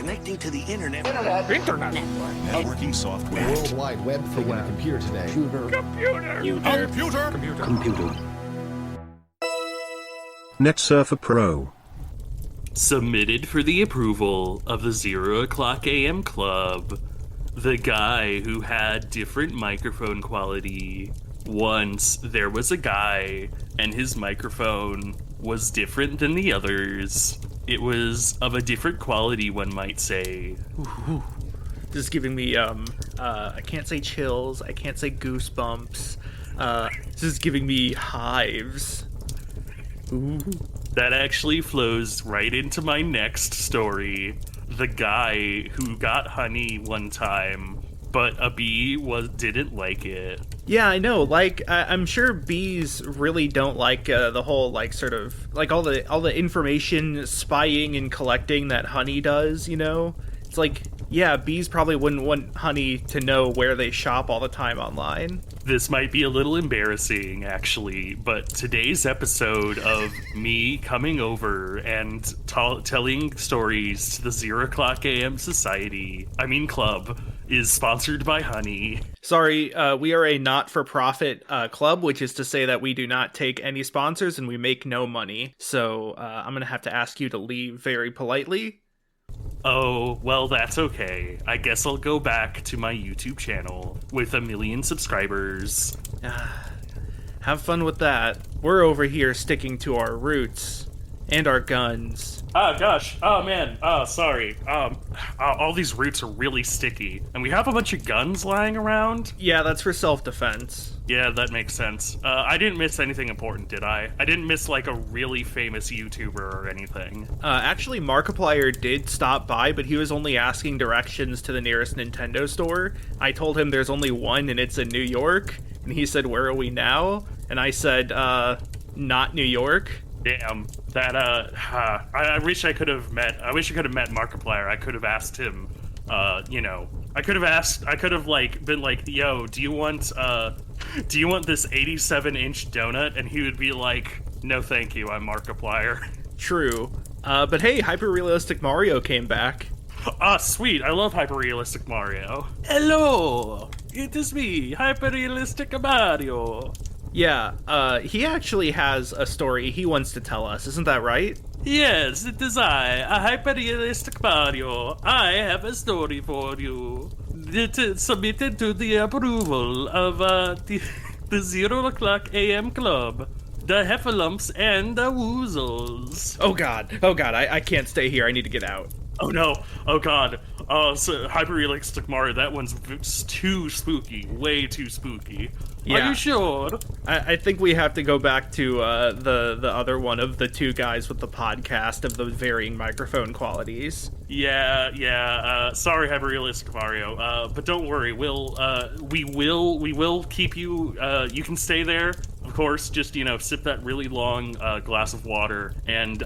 connecting to the internet. Internet. Networking software. World Wide Web thing on a computer today. Computer. Net Surfer Pro. Submitted for the approval of the 0 o'clock AM Club. The guy who had different microphone quality. Once there was a guy, and his microphone was different than the others. It was of a different quality, one might say. Ooh. This is giving me, I can't say chills, I can't say goosebumps. This is giving me hives. Ooh. That actually flows right into my next story. The guy who got honey one time, but a bee didn't like it. Yeah, I know. Like, I'm sure bees really don't like the whole, like, sort of, like, all the information spying and collecting that honey does, you know? It's like, yeah, bees probably wouldn't want honey to know where they shop all the time online. This might be a little embarrassing, actually, but today's episode of me coming over and telling stories to the 0 o'clock AM Club is sponsored by honey. Sorry, we are a not-for-profit club, which is to say that we do not take any sponsors and we make no money. So I'm going to have to ask you to leave very politely. Oh, well, that's okay. I guess I'll go back to my YouTube channel with 1 million subscribers. Have fun with that. We're over here sticking to our roots and our guns. Oh, gosh. Oh, man. Oh, sorry. All these roots are really sticky. And we have a bunch of guns lying around. Yeah, that's for self-defense. Yeah, that makes sense. I didn't miss anything important, did I? I didn't miss, like, a really famous YouTuber or anything. Actually, Markiplier did stop by, but he was only asking directions to the nearest Nintendo store. I told him there's only one, and it's in New York. And he said, "Where are we now?" And I said, not New York. Damn, that, I wish I could have met Markiplier. I could have asked him, I could have, like, been like, yo, do you want this 87-inch donut? And he would be like, no thank you, I'm Markiplier. True. But hey, Hyper-Realistic Mario came back. Sweet, I love Hyper-Realistic Mario. Hello, it is me, Hyper-Realistic Mario. Yeah, he actually has a story he wants to tell us, isn't that right? Yes, it is I, a hyper-realistic Mario. I have a story for you. It is submitted to the approval of the 0 o'clock AM Club, the Heffalumps and the Woozles. Oh god, I can't stay here, I need to get out. Oh no, oh god. So Hyper-Realistic Mario, that one's too spooky, way too spooky. Yeah. Are you sure? I think we have to go back to the other one of the two guys with the podcast of the varying microphone qualities. Yeah. Sorry, Hyper-Realistic Mario. But don't worry, we will keep you. You can stay there, of course. Just sip that really long glass of water, and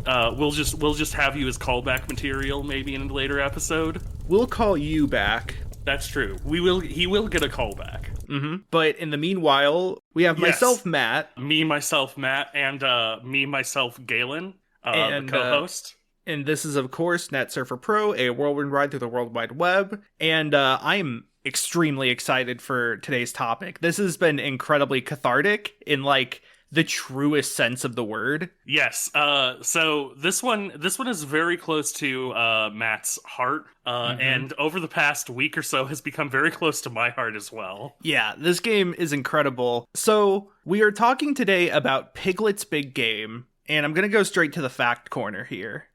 we'll just have you as callback material maybe in a later episode. We'll call you back. That's true. He will get a callback. Mm-hmm. But in the meanwhile, we have myself, Matt. Me, myself, Matt, and me, myself, Galen, the co-host. And this is, of course, Net Surfer Pro, a whirlwind ride through the World Wide Web. And I'm extremely excited for today's topic. This has been incredibly cathartic in, like, the truest sense of the word. Yes. So this one is very close to Matt's heart, and over the past week or so has become very close to my heart as well. Yeah, this game is incredible. So we are talking today about Piglet's Big Game, and I'm gonna go straight to the fact corner here.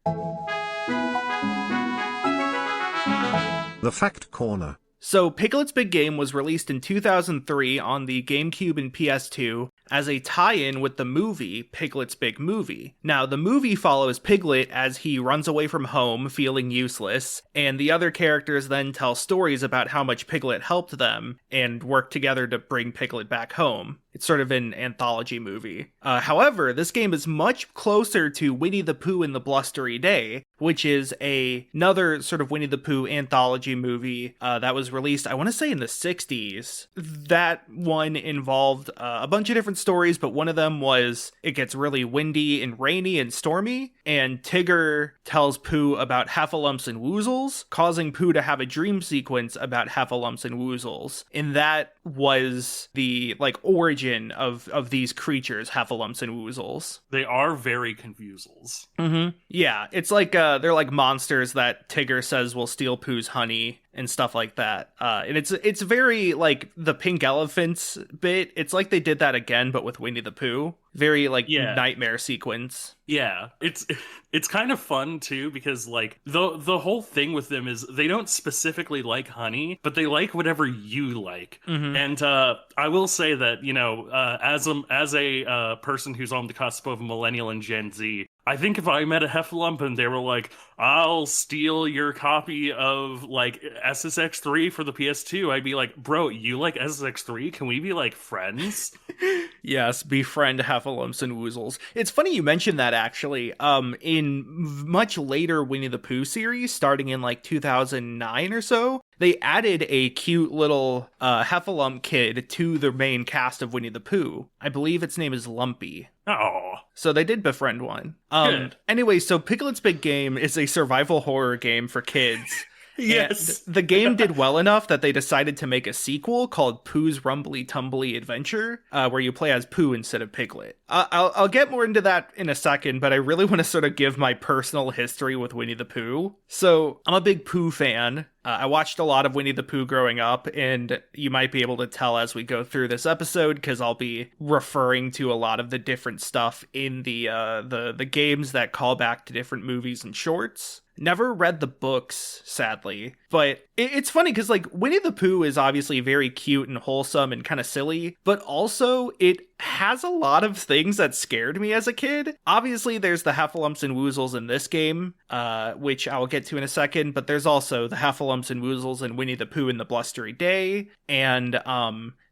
The Fact Corner. So, Piglet's Big Game was released in 2003 on the GameCube and PS2 as a tie-in with the movie Piglet's Big Movie. Now, the movie follows Piglet as he runs away from home feeling useless, and the other characters then tell stories about how much Piglet helped them and work together to bring Piglet back home. It's sort of an anthology movie. However, this game is much closer to Winnie the Pooh and the Blustery Day, which is another sort of Winnie the Pooh anthology movie that was released, I want to say, in the 60s. That one involved a bunch of different stories, but one of them was it gets really windy and rainy and stormy, and Tigger tells Pooh about heffalumps and woozles, causing Pooh to have a dream sequence about heffalumps and woozles. And that was the origin of these creatures, heffalumps and woozles. They are very confusals. Mm-hmm. Yeah, it's like they're like monsters that Tigger says will steal Pooh's honey and stuff like that. And it's very like the pink elephants bit. It's like they did that again, but with Winnie the Pooh. Very nightmare sequence. Yeah, it's kind of fun too, because like the whole thing with them is they don't specifically like honey, but they like whatever you like. Mm-hmm. And I will say that, you know, as a person who's on the cusp of millennial and Gen Z, I think if I met a heffalump and they were like, I'll steal your copy of like SSX3 for the PS2, I'd be like, bro, you like SSX3? Can we be like friends? Yes, befriend heffalumps and woozles. It's funny you mentioned that, actually. In much later Winnie the Pooh series, starting in like 2009 or so, they added a cute little heffalump kid to the main cast of Winnie the Pooh. I believe its name is Lumpy. Oh. So they did befriend one. Good. Anyway, so Piglet's Big Game is a survival horror game for kids. Yes. And the game did well enough that they decided to make a sequel called Pooh's Rumbly Tumbly Adventure, where you play as Pooh instead of Piglet. I'll get more into that in a second, but I really want to sort of give my personal history with Winnie the Pooh. So I'm a big Pooh fan. I watched a lot of Winnie the Pooh growing up, and you might be able to tell as we go through this episode, because I'll be referring to a lot of the different stuff in the games that call back to different movies and shorts. Never read the books, sadly, but it's funny because like Winnie the Pooh is obviously very cute and wholesome and kind of silly, but also it has a lot of things that scared me as a kid. Obviously, there's the heffalumps and woozles in this game, which I will get to in a second, but there's also the heffalumps and woozles in Winnie the Pooh and the Blustery Day, and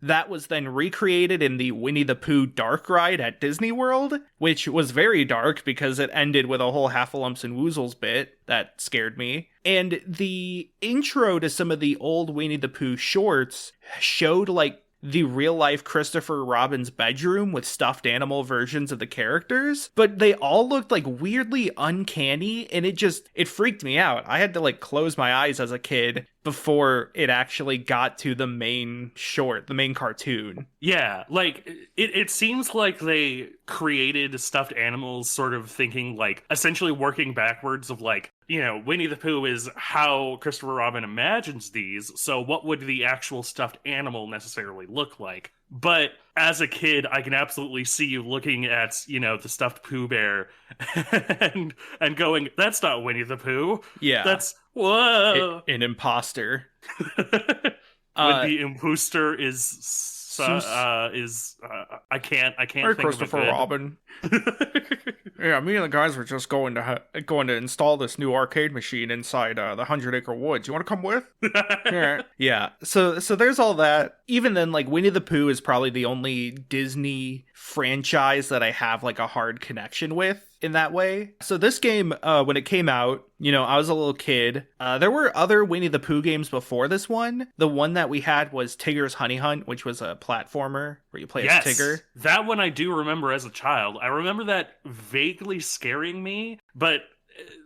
that was then recreated in the Winnie the Pooh dark ride at Disney World, which was very dark because it ended with a whole heffalumps and woozles bit that scared me. And the intro to some of the old Winnie the Pooh shorts showed like the real life Christopher Robin's bedroom with stuffed animal versions of the characters, but they all looked like weirdly uncanny, and it freaked me out. I had to like close my eyes as a kid before it actually got to the main short, the main cartoon. Yeah, like it seems like they created stuffed animals sort of thinking like essentially working backwards of like, you know, Winnie the Pooh is how Christopher Robin imagines these, so what would the actual stuffed animal necessarily look like? But as a kid, I can absolutely see you looking at, you know, the stuffed Pooh Bear and going, that's not Winnie the Pooh. Yeah. That's, whoa. An imposter. When the imposter is I can't Hey, think Christopher of it. Robin. Yeah, me and the guys were just going to install this new arcade machine inside the 100 Acre Woods. You want to come with? Yeah. So there's all that. Even then, like Winnie the Pooh is probably the only Disney franchise that I have like a hard connection with in that way. So this game, when it came out, you know, I was a little kid. There were other Winnie the Pooh games before this one. The one that we had was Tigger's Honey Hunt, which was a platformer where you play as Tigger. That one I do remember as a child. I remember that vaguely scaring me, but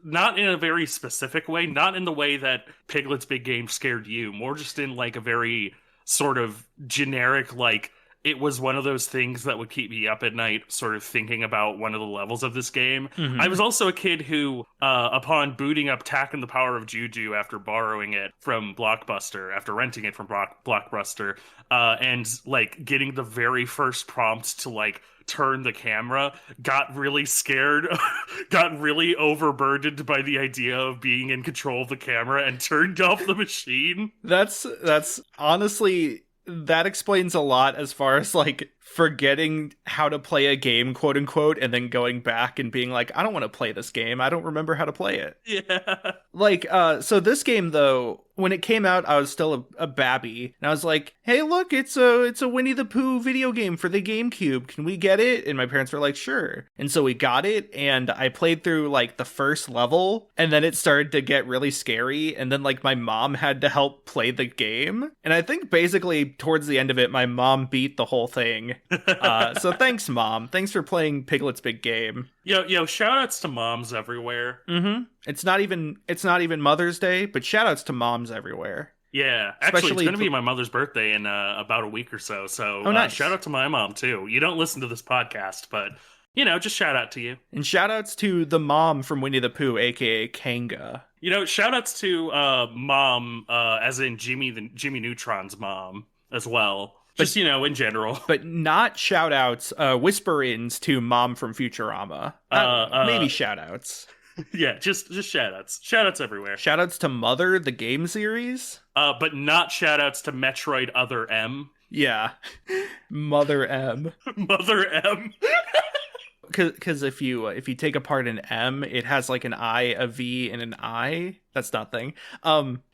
not in a very specific way. Not in the way that Piglet's Big Game scared you. More just in like a very sort of generic, like, it was one of those things that would keep me up at night, sort of thinking about one of the levels of this game. Mm-hmm. I was also a kid who, upon booting up Tack and the Power of Juju after borrowing it from Blockbuster, after renting it from Blockbuster, and, like, getting the very first prompt to, like, turn the camera, got really scared, got really overburdened by the idea of being in control of the camera, and turned off the machine. That's honestly... That explains a lot as far as, like, forgetting how to play a game, quote unquote, and then going back and being like, I don't want to play this game. I don't remember how to play it. Yeah. Like, so this game, though, when it came out, I was still a babby, and I was like, "Hey, look, it's a Winnie the Pooh video game for the GameCube. Can we get it?" And my parents were like, "Sure." And so we got it, and I played through like the first level, and then it started to get really scary, and then like my mom had to help play the game, and I think basically towards the end of it, my mom beat the whole thing. So thanks, Mom. Thanks for playing Piglet's Big Game. Yo, shout outs to moms everywhere. Mm-hmm. It's not even Mother's Day, but shout outs to moms everywhere. Yeah, actually, Especially it's going to be my mother's birthday in about a week or so. So nice. Shout out to my mom, too. You don't listen to this podcast, but, just shout out to you. And shout outs to the mom from Winnie the Pooh, a.k.a. Kanga. Shout outs to mom, as in Jimmy Neutron's mom, as well. Just, in general. But not shout outs, whisper-ins to mom from Futurama. Maybe shout outs. Yeah, just shout outs. Shout outs everywhere. Shout outs to Mother, the game series. But not shout outs to Metroid Other M. Yeah. Mother M. Mother M. Because if you take apart an M, it has like an I, a V, and an I. That's nothing.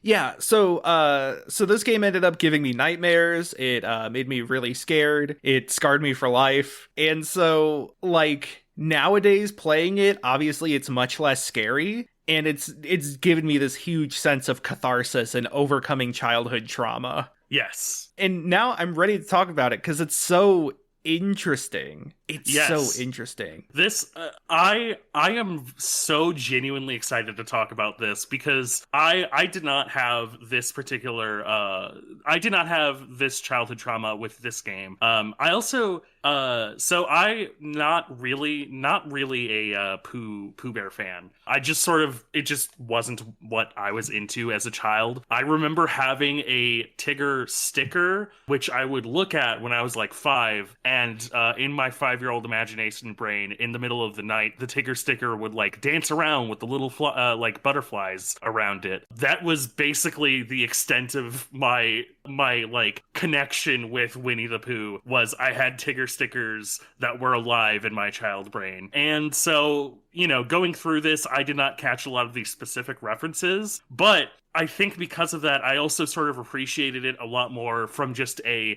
Yeah. So this game ended up giving me nightmares. It made me really scared. It scarred me for life. And so like nowadays playing it, obviously it's much less scary. And it's given me this huge sense of catharsis and overcoming childhood trauma. Yes. And now I'm ready to talk about it because it's so interesting. It's yes. so interesting. This I am so genuinely excited to talk about this because I did not have this particular I did not have this childhood trauma with this game. I also so I not really a Pooh Bear fan. I just it just wasn't what I was into as a child. I remember having a Tigger sticker which I would look at when I was like 5, and in my 5-year-old imagination brain, in the middle of the night, the Tigger sticker would like dance around with the little like butterflies around it. That was basically the extent of my like connection with Winnie the Pooh. Was I had Tigger stickers that were alive in my child brain. And so, going through this, I did not catch a lot of these specific references, but I think because of that, I also sort of appreciated it a lot more from just a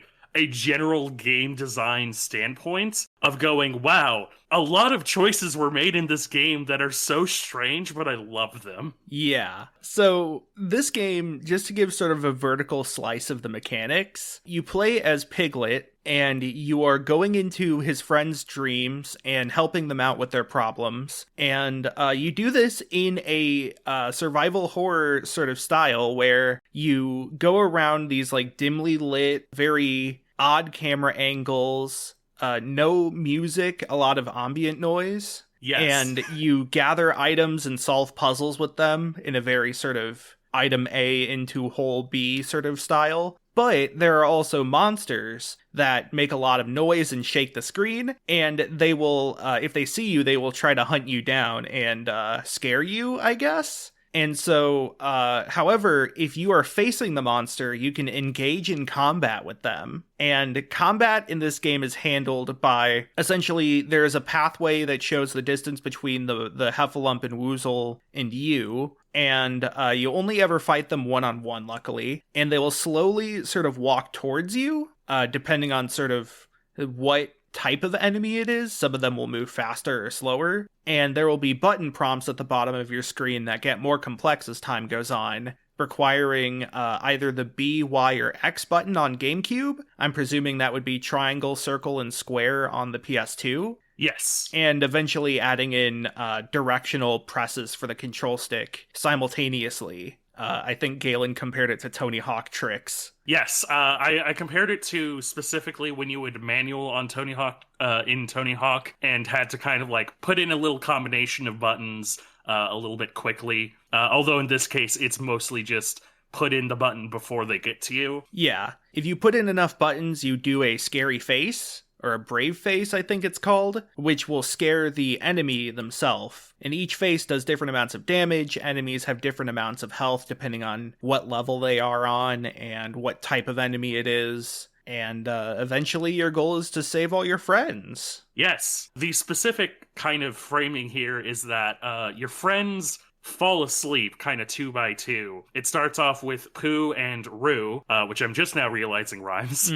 general game design standpoint of going, wow, a lot of choices were made in this game that are so strange, but I love them. Yeah. So this game, just to give sort of a vertical slice of the mechanics, you play as Piglet, and you are going into his friends' dreams and helping them out with their problems. And you do this in a survival horror sort of style where you go around these like dimly lit, very odd camera angles, no music, a lot of ambient noise. Yes. And you gather items and solve puzzles with them in a very sort of item A into hole B sort of style. But there are also monsters that make a lot of noise and shake the screen, and they will, if they see you, they will try to hunt you down and scare you, I guess. And so, however, if you are facing the monster, you can engage in combat with them. And combat in this game is handled by, essentially, there's a pathway that shows the distance between the Heffalump and Woozle and you. And you only ever fight them one-on-one, luckily. And they will slowly sort of walk towards you, depending on sort of what type of enemy it is. Some of them will move faster or slower. And there will be button prompts at the bottom of your screen that get more complex as time goes on, requiring either the B, Y, or X button on GameCube. I'm presuming that would be triangle, circle, and square on the PS2. Yes. And eventually adding in directional presses for the control stick simultaneously. I think Galen compared it to Tony Hawk tricks. Yes, I compared it to specifically when you would manual on Tony Hawk in Tony Hawk and had to kind of like put in a little combination of buttons a little bit quickly. Although in this case, it's mostly just put in the button before they get to you. Yeah. If you put in enough buttons, you do a scary face, or a brave face, I think it's called, which will scare the enemy themselves. And each face does different amounts of damage. Enemies have different amounts of health depending on what level they are on and what type of enemy it is. And eventually your goal is to save all your friends. Yes. The specific kind of framing here is that your friends fall asleep kind of 2 by 2. It starts off with Pooh and Roo, which I'm just now realizing rhymes.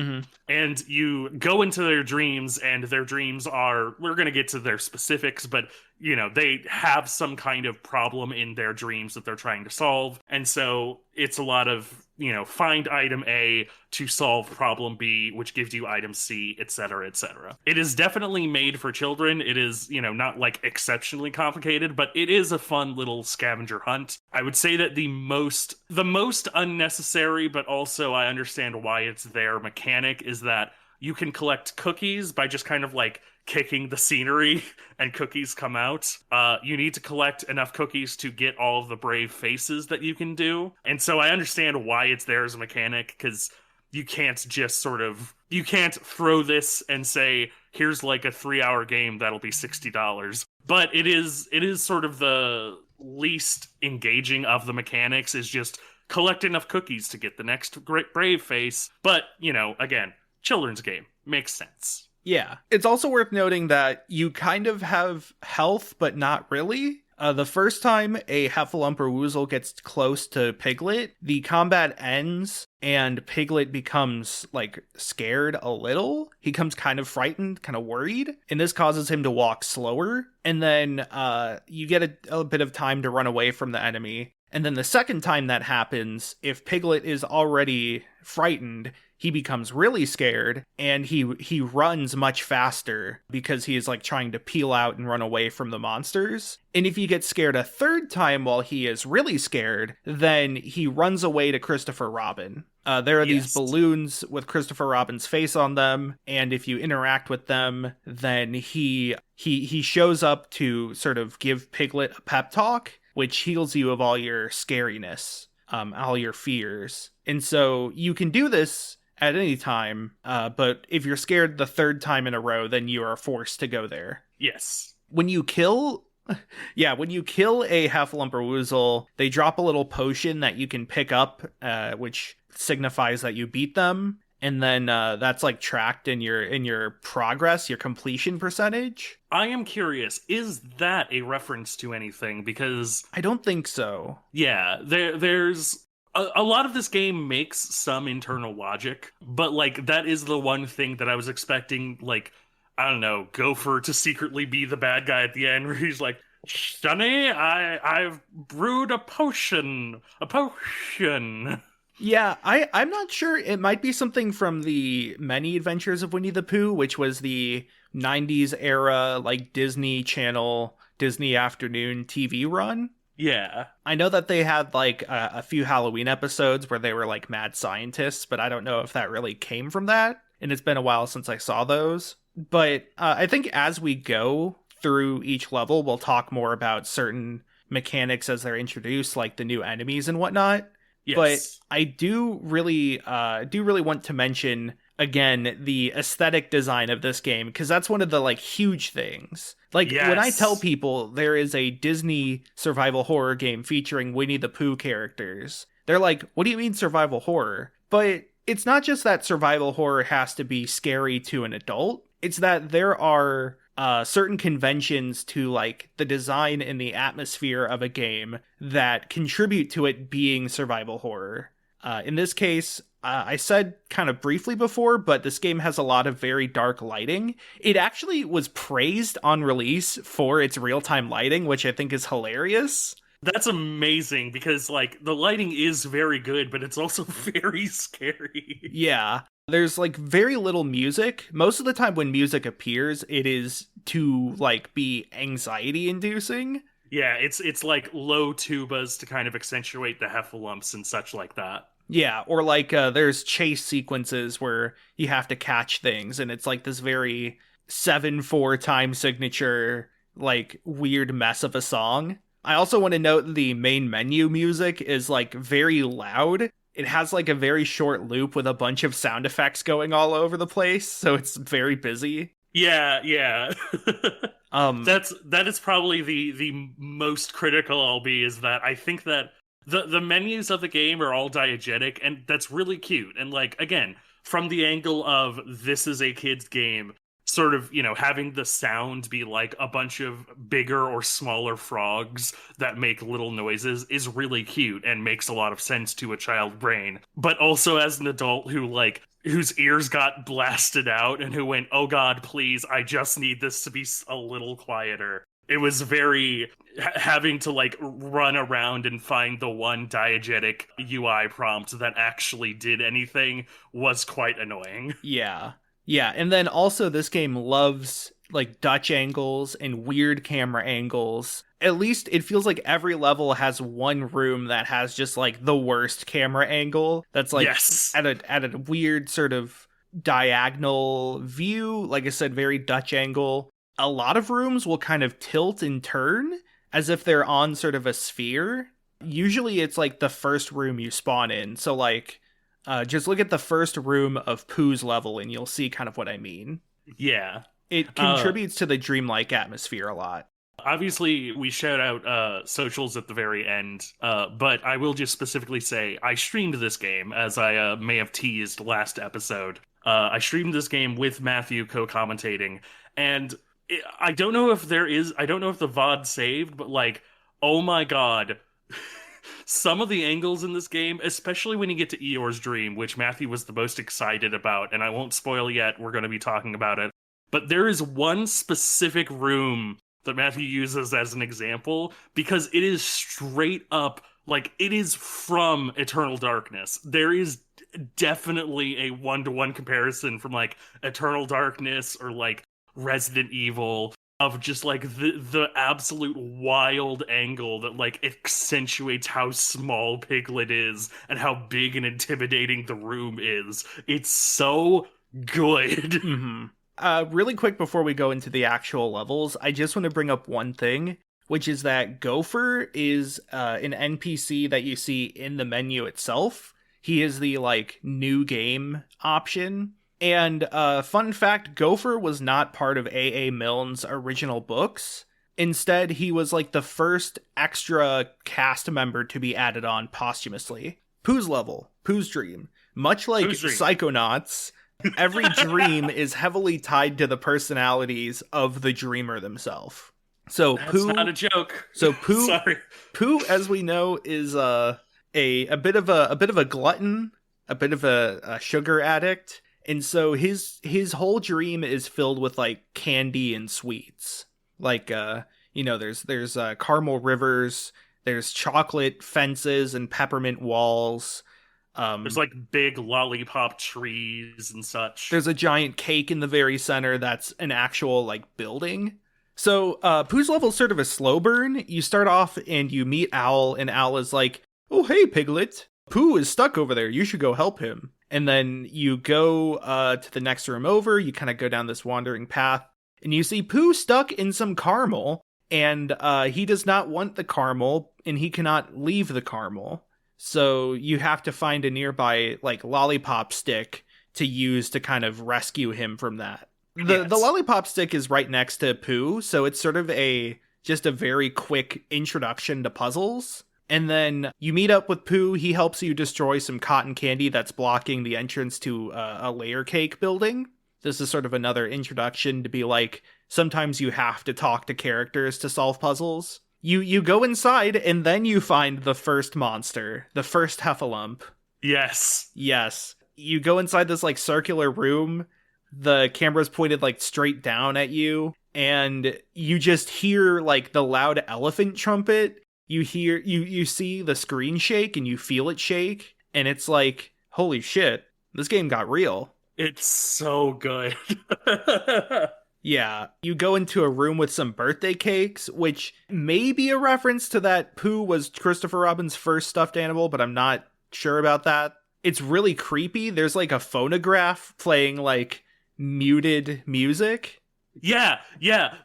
And you go into their dreams, and their dreams are, we're going to get to their specifics, but they have some kind of problem in their dreams that they're trying to solve. And so it's a lot of, find item A to solve problem B, which gives you item C, etc., etc. It is definitely made for children. It is, not like exceptionally complicated, but it is a fun little scavenger hunt. I would say that the most unnecessary, but also I understand why it's there, mechanic is that you can collect cookies by just kind of like kicking the scenery and cookies come out. You need to collect enough cookies to get all of the brave faces that you can do. And so I understand why it's there as a mechanic, because you can't just you can't throw this and say, here's like a 3-hour game that'll be $60. But it is sort of the least engaging of the mechanics, is just collect enough cookies to get the next great brave face. But, again, children's game. Makes sense. Yeah. It's also worth noting that you kind of have health, but not really. The first time a Heffalumperwoozle gets close to Piglet, the combat ends and Piglet becomes, scared a little. He becomes kind of frightened, kind of worried, and this causes him to walk slower. And then you get a bit of time to run away from the enemy. And then the second time that happens, if Piglet is already frightened, he becomes really scared, and he runs much faster because he is trying to peel out and run away from the monsters. And if you get scared a third time while he is really scared, then he runs away to Christopher Robin. There are these balloons with Christopher Robin's face on them, and if you interact with them, then he shows up to sort of give Piglet a pep talk, which heals you of all your scariness, all your fears. And so you can do this at any time, but if you're scared the third time in a row, then you are forced to go there. Yes. When you kill a Heffalumperwoozle, they drop a little potion that you can pick up, which signifies that you beat them, and then that's tracked in your progress, your completion percentage. I am curious, is that a reference to anything? Because I don't think so. Yeah, there's a lot of this game makes some internal logic, but that is the one thing that I was expecting, I don't know, Gopher to secretly be the bad guy at the end, where he's like, Sonny, I've brewed a potion. Yeah, I'm not sure. It might be something from the Many Adventures of Winnie the Pooh, which was the 90s era, Disney Channel, Disney Afternoon TV run. Yeah. I know that they had a few Halloween episodes where they were mad scientists, but I don't know if that really came from that. And it's been a while since I saw those. But I think as we go through each level, we'll talk more about certain mechanics as they're introduced, like the new enemies and whatnot. Yes. But I do really want to mention again the aesthetic design of this game, because that's one of the huge things. When I tell people there is a Disney survival horror game featuring Winnie the Pooh characters, they're like, what do you mean survival horror? But it's not just that survival horror has to be scary to an adult. It's that there are certain conventions to the design and the atmosphere of a game that contribute to it being survival horror. In this case, I said kind of briefly before, but this game has a lot of very dark lighting. It actually was praised on release for its real-time lighting, which I think is hilarious. That's amazing, because the lighting is very good, but it's also very scary. Yeah. There's very little music. Most of the time when music appears, it is to be anxiety inducing. Yeah, it's low tubas to kind of accentuate the heffalumps and such like that. Yeah, or there's chase sequences where you have to catch things, and it's this very 7/4 time signature, weird mess of a song. I also want to note the main menu music is very loud. It has a very short loop with a bunch of sound effects going all over the place, so it's very busy. Yeah. That is probably the most critical I'll be, is that I think that the menus of the game are all diegetic, and that's really cute. And again, from the angle of this is a kid's game, sort of, having the sound be like a bunch of bigger or smaller frogs that make little noises is really cute and makes a lot of sense to a child brain. But also as an adult whose ears got blasted out and who went, oh God, please, I just need this to be a little quieter. It was very having to run around and find the one diegetic UI prompt that actually did anything was quite annoying. Yeah. Yeah, and then also this game loves Dutch angles and weird camera angles. At least it feels like every level has one room that has just the worst camera angle that's yes. at a weird sort of diagonal view, like I said, very Dutch angle. A lot of rooms will kind of tilt and turn as if they're on sort of a sphere. Usually it's the first room you spawn in. So just look at the first room of Pooh's level and you'll see kind of what I mean. Yeah. It contributes to the dreamlike atmosphere a lot. Obviously, we shout out socials at the very end, but I will just specifically say I streamed this game, as I may have teased last episode. I streamed this game with Matthew co-commentating, and I don't know if the VOD saved, but oh my God. Some of the angles in this game, especially when you get to Eeyore's Dream, which Matthew was the most excited about, and I won't spoil yet, we're going to be talking about it. But there is one specific room that Matthew uses as an example, because it is straight up, it is from Eternal Darkness. There is definitely a one-to-one comparison from, Eternal Darkness or, Resident Evil, of just the absolute wild angle that accentuates how small Piglet is and how big and intimidating the room is. It's so good. Mm-hmm. Really quick before we go into the actual levels, I just want to bring up one thing, which is that Gopher is an NPC that you see in the menu itself. He is the new game option. And fun fact, Gopher was not part of A.A. Milne's original books. Instead, he was the first extra cast member to be added on posthumously. Pooh's level, Pooh's Dream. Much like Psychonauts, every dream is heavily tied to the personalities of the dreamer themselves. So That's Pooh, not a joke. So Pooh, Sorry. Pooh, as we know, is a bit of a glutton, a bit of a sugar addict. And so his whole dream is filled with candy and sweets. There's caramel rivers, there's chocolate fences and peppermint walls. There's big lollipop trees and such. There's a giant cake in the very center that's an actual building. So Pooh's level is sort of a slow burn. You start off and you meet Owl, and Owl is oh hey Piglet, Pooh is stuck over there, you should go help him. And then you go to the next room over, you kind of go down this wandering path, and you see Pooh stuck in some caramel, and he does not want the caramel, and he cannot leave the caramel. So you have to find a nearby, lollipop stick to use to kind of rescue him from that. The lollipop stick is right next to Pooh, so it's sort of just a very quick introduction to puzzles. And then you meet up with Pooh. He helps you destroy some cotton candy that's blocking the entrance to a layer cake building. This is sort of another introduction to be sometimes you have to talk to characters to solve puzzles. You go inside, and then you find the first monster, the first Heffalump. Yes. Yes. You go inside this circular room. The camera's pointed straight down at you, and you just hear the loud elephant trumpet. You hear, you see the screen shake and you feel it shake, and it's holy shit, this game got real. It's so good. Yeah, you go into a room with some birthday cakes, which may be a reference to that Pooh was Christopher Robin's first stuffed animal, but I'm not sure about that. It's really creepy. There's a phonograph playing muted music. Yeah.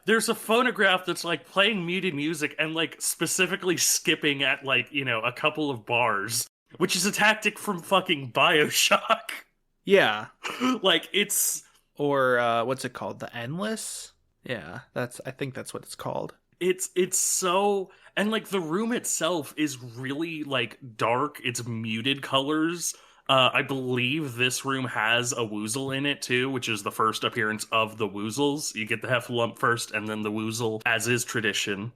There's a phonograph that's playing muted music and specifically skipping at a couple of bars, which is a tactic from fucking BioShock. Yeah. It's... Or what's it called? The Endless? Yeah, I think that's what it's called. It's so... And the room itself is really dark. It's muted colors. I believe this room has a woozle in it too, which is the first appearance of the woozles. You get the heffalump first and then the woozle, as is tradition.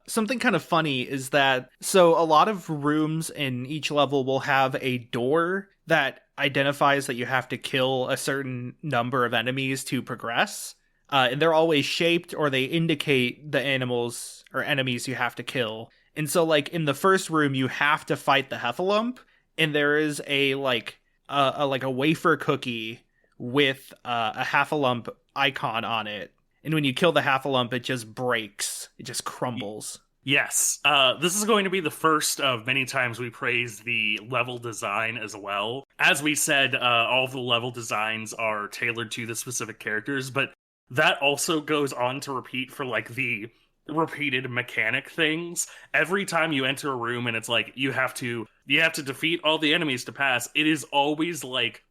Something kind of funny is that, so a lot of rooms in each level will have a door that identifies that you have to kill a certain number of enemies to progress. And they're always shaped, or they indicate the animals or enemies you have to kill. And so, like, in the first room, you have to fight the heffalump, and there is a wafer cookie with a heffalump icon on it. And when you kill the heffalump, it just breaks. It just crumbles. Yes, this is going to be the first of many times we praise the level design as well. As we said, all of the level designs are tailored to the specific characters, but that also goes on to repeat for, like, the repeated mechanic things. Every time you enter a room and it's like you have to defeat all the enemies to pass, it is always like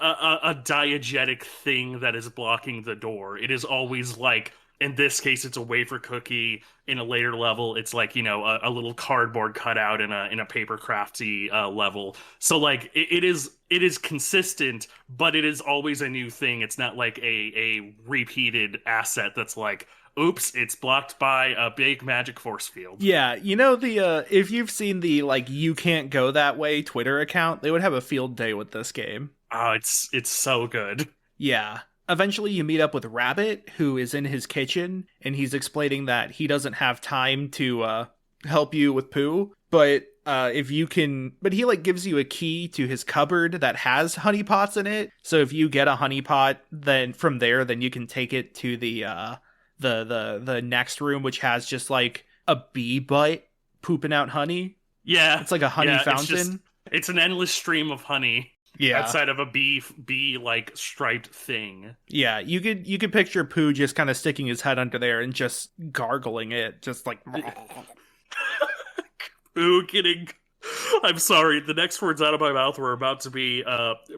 a diegetic thing that is blocking the door. It is always like, in this case, it's a wafer cookie. In a later level, it's like, you know, a little cardboard cutout in a paper crafty level. So, like, it is consistent, but it is always a new thing. It's not like a repeated asset that's like, oops, it's blocked by a big magic force field. Yeah, you know, the if you've seen the, like, You Can't Go That Way Twitter account, they would have a field day with this game. Oh, it's so good. Yeah. Eventually you meet up with Rabbit, who is in his kitchen, and he's explaining that he doesn't have time to help you with Pooh, but but he, like, gives you a key to his cupboard that has honey pots in it. So if you get a honey pot, then from there, then you can take it to the next room, which has just, like, a bee butt pooping out honey. Yeah. It's like a honey fountain. It's an endless stream of honey. Yeah. Outside of a bee like striped thing. Yeah, you could picture Pooh just kind of sticking his head under there and just gargling it, just like Pooh getting, I'm sorry, the next words out of my mouth were about to be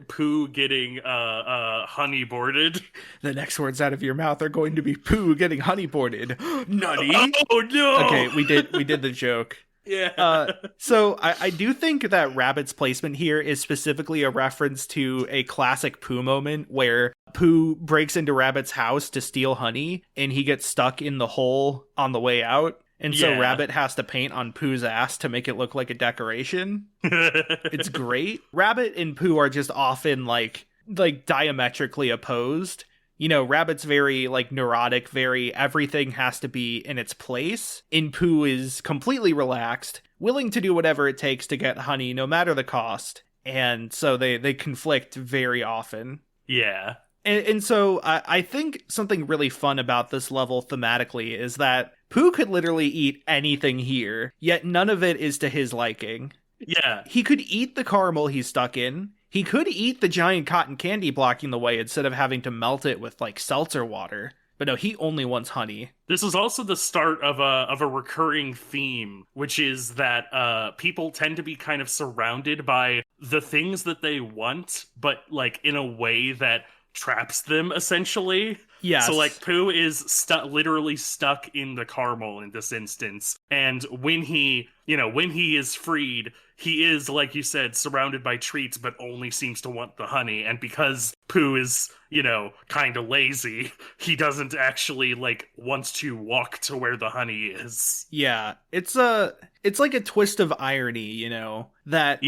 Pooh getting honey boarded. The next words out of your mouth are going to be Pooh getting honey boarded. Nutty. Oh no. Okay, we did the joke. Yeah. So I do think that Rabbit's placement here is specifically a reference to a classic Pooh moment where Pooh breaks into Rabbit's house to steal honey and he gets stuck in the hole on the way out. And so Rabbit has to paint on Pooh's ass to make it look like a decoration. It's great. Rabbit and Pooh are just often like diametrically opposed. You know, Rabbit's very, like, neurotic, very everything has to be in its place. And Pooh is completely relaxed, willing to do whatever it takes to get honey, no matter the cost. And so they conflict very often. Yeah. And so I think something really fun about this level thematically is that Pooh could literally eat anything here, yet none of it is to his liking. Yeah. He could eat the caramel he's stuck in. He could eat the giant cotton candy blocking the way instead of having to melt it with, like, seltzer water. But no, he only wants honey. This is also the start of a recurring theme, which is that people tend to be kind of surrounded by the things that they want, but, like, in a way that traps them, essentially. Yes. So, like, Pooh is literally stuck in the caramel in this instance. And when he is freed, he is, like you said, surrounded by treats, but only seems to want the honey. And because Pooh is, you know, kind of lazy, he doesn't actually, like, wants to walk to where the honey is. Yeah. It's like a twist of irony, you know, that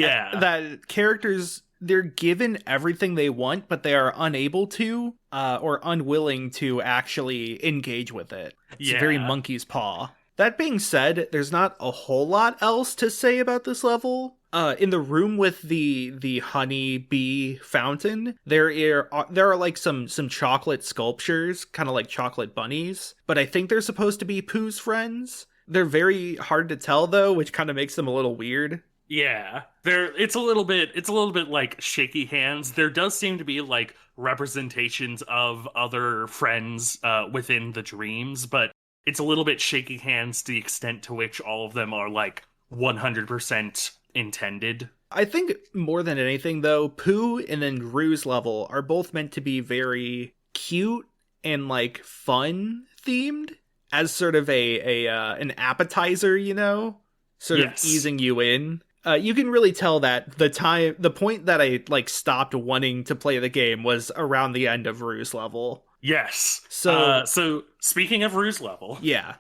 characters, they're given everything they want, but they are unable to, or unwilling to actually engage with it. It's a very monkey's paw. That being said, there's not a whole lot else to say about this level. In the room with the honey bee fountain, there are like some chocolate sculptures, kind of like chocolate bunnies, but I think they're supposed to be Pooh's friends. They're very hard to tell though, which kind of makes them a little weird. Yeah, it's a little bit like shaky hands. There does seem to be, like, representations of other friends within the dreams, but it's a little bit shaky hands to the extent to which all of them are, like, 100% intended. I think more than anything, though, Pooh and then Rue's level are both meant to be very cute and, like, fun themed as sort of an appetizer, you know, sort of easing you in. You can really tell that the point that I like stopped wanting to play the game was around the end of Rue's level. Yes. So Speaking of Rue's level, yeah.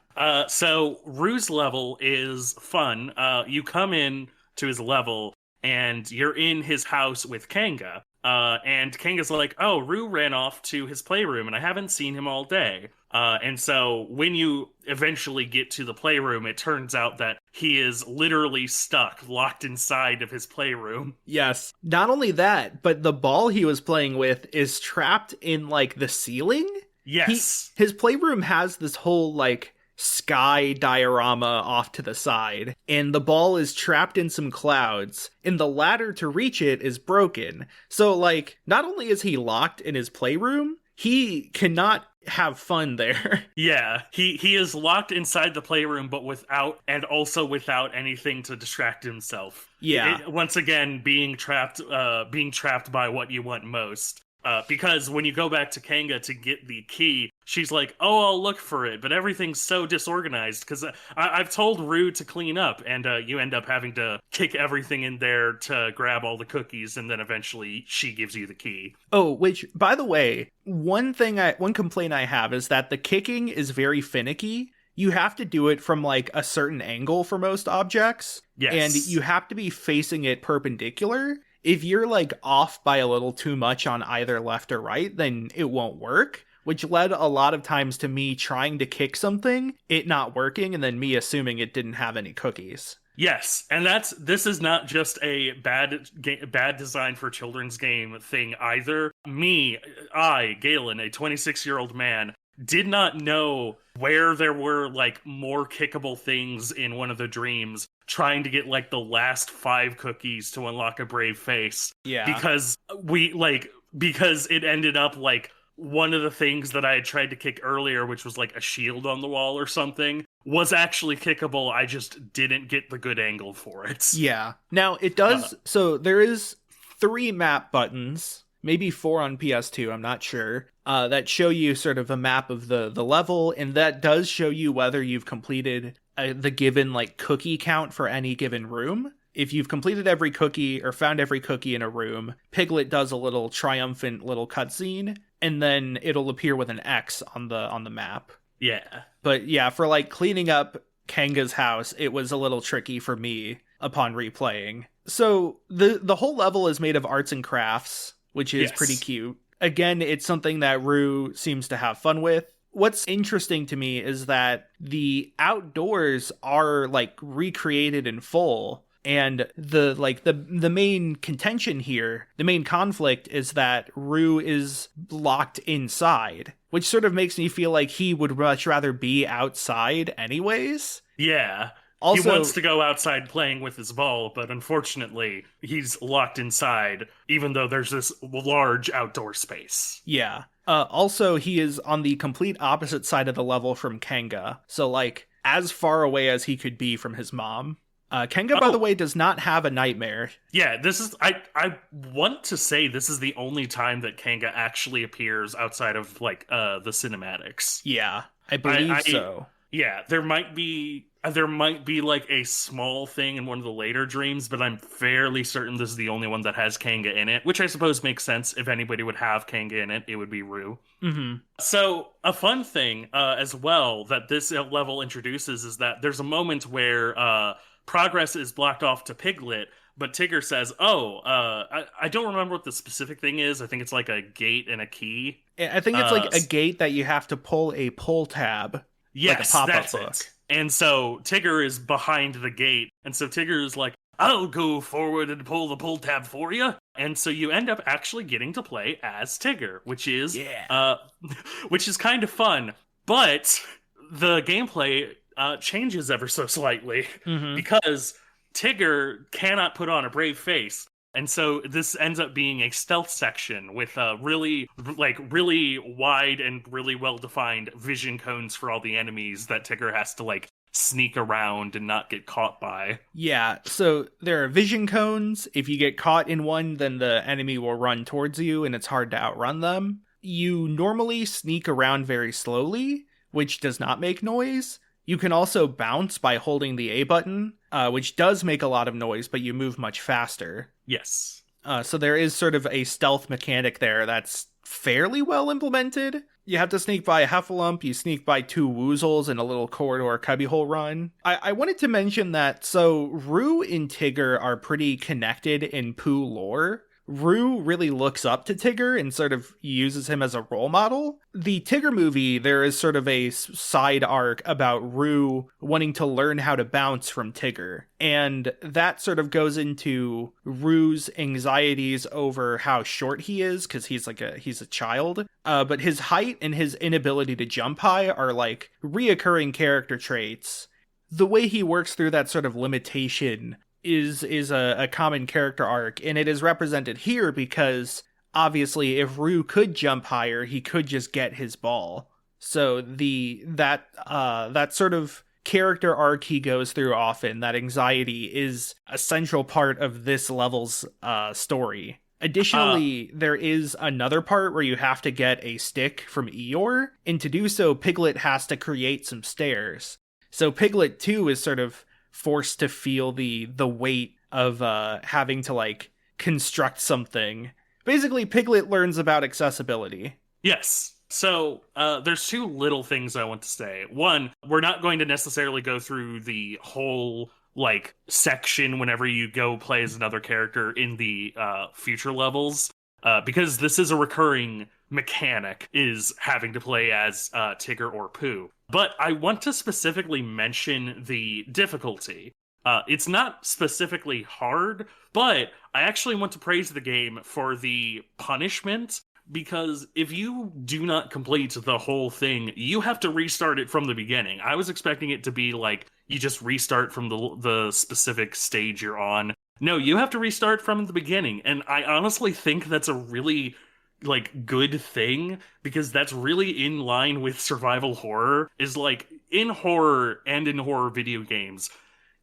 So Rue's level is fun. You come in to his level and you're in his house with Kanga. And Kanga's like, oh, Rue ran off to his playroom and I haven't seen him all day. And so when you eventually get to the playroom, it turns out that he is literally stuck, locked inside of his playroom. Yes. Not only that, but the ball he was playing with is trapped in like the ceiling. Yes. His playroom has this whole like sky diorama off to the side, and the ball is trapped in some clouds, and the ladder to reach it is broken. So like, not only is he locked in his playroom, he cannot have fun there. Yeah, he is locked inside the playroom, but without anything to distract himself. Yeah. Once again, being trapped by what you want most. Because when you go back to Kanga to get the key, she's like, oh, I'll look for it, but everything's so disorganized, because I've told Rue to clean up, and you end up having to kick everything in there to grab all the cookies, and then eventually she gives you the key. Oh, which, by the way, one complaint I have is that the kicking is very finicky. You have to do it from like a certain angle for most objects. Yes. And you have to be facing it perpendicular. If you're like off by a little too much on either left or right, then it won't work, which led a lot of times to me trying to kick something, it not working, and then me assuming it didn't have any cookies. Yes, and this is not just a bad design for children's game thing either. Galen, a 26-year-old man, did not know where there were like more kickable things in one of the dreams, trying to get like the last 5 cookies to unlock a brave face. Yeah. Because it ended up like one of the things that I had tried to kick earlier, which was like a shield on the wall or something, was actually kickable. I just didn't get the good angle for it. Yeah. Now it does, so there is 3 map buttons, maybe 4 on PS2, I'm not sure, that show you sort of a map of the level, and that does show you whether you've completed the given like cookie count for any given room. If you've completed every cookie or found every cookie in a room, Piglet does a little triumphant little cutscene, and then it'll appear with an X on the map. Yeah. But yeah, for like cleaning up Kanga's house, it was a little tricky for me upon replaying. So the whole level is made of arts and crafts, which is pretty cute. Again, it's something that Rue seems to have fun with. What's interesting to me is that the outdoors are like recreated in full, and the main contention here, the main conflict is that Rue is locked inside, which sort of makes me feel like he would much rather be outside anyways. Yeah. Also, he wants to go outside playing with his ball, but unfortunately, he's locked inside, even though there's this large outdoor space. Yeah. Also, he is on the complete opposite side of the level from Kanga, so, like, as far away as he could be from his mom. Kanga, by the way, does not have a nightmare. Yeah, this is... I want to say this is the only time that Kanga actually appears outside of, like, the cinematics. Yeah, I believe so. Yeah, there might be like a small thing in one of the later dreams, but I'm fairly certain this is the only one that has Kanga in it, which I suppose makes sense. If anybody would have Kanga in it, it would be Rue. Mm-hmm. So a fun thing as well that this level introduces is that there's a moment where progress is blocked off to Piglet, but Tigger says, I don't remember what the specific thing is. I think it's like a gate and a key. I think it's like a gate that you have to pull a pull tab. Yes, like a pop-up that's book. it. And so Tigger is behind the gate, and so Tigger is like, I'll go forward and pull the pull tab for you. And so you end up actually getting to play as Tigger, which is kind of fun. But the gameplay changes ever so slightly because Tigger cannot put on a brave face. And so this ends up being a stealth section with really wide and really well-defined vision cones for all the enemies that Tigger has to like sneak around and not get caught by. Yeah, so there are vision cones. If you get caught in one, then the enemy will run towards you and it's hard to outrun them. You normally sneak around very slowly, which does not make noise. You can also bounce by holding the A button, which does make a lot of noise, but you move much faster. Yes. So there is sort of a stealth mechanic there that's fairly well implemented. You have to sneak by a Heffalump, you sneak by 2 Woozles in a little corridor cubbyhole run. I wanted to mention that, so Roo and Tigger are pretty connected in Pooh lore. Roo really looks up to Tigger and sort of uses him as a role model. The Tigger movie, there is sort of a side arc about Roo wanting to learn how to bounce from Tigger. And that sort of goes into Roo's anxieties over how short he is, because he's a child. But his height and his inability to jump high are like reoccurring character traits. The way he works through that sort of limitation is a common character arc, and it is represented here because obviously if Roo could jump higher, he could just get his ball. So that sort of character arc he goes through often, that anxiety, is a central part of this level's story. Additionally, there is another part where you have to get a stick from Eeyore, and to do so, Piglet has to create some stairs. So Piglet too is sort of forced to feel the weight of having to like construct something. Basically, Piglet learns about accessibility. Yes. So there's 2 little things I want to say. One, we're not going to necessarily go through the whole like section whenever you go play as another character in the future levels, because this is a recurring mechanic, is having to play as Tigger or Pooh. But I want to specifically mention the difficulty. It's not specifically hard, but I actually want to praise the game for the punishment, because if you do not complete the whole thing, you have to restart it from the beginning. I was expecting it to be like, you just restart from the specific stage you're on. No, you have to restart from the beginning, and I honestly think that's a really like good thing, because that's really in line with survival horror. Is like, in horror and in horror video games,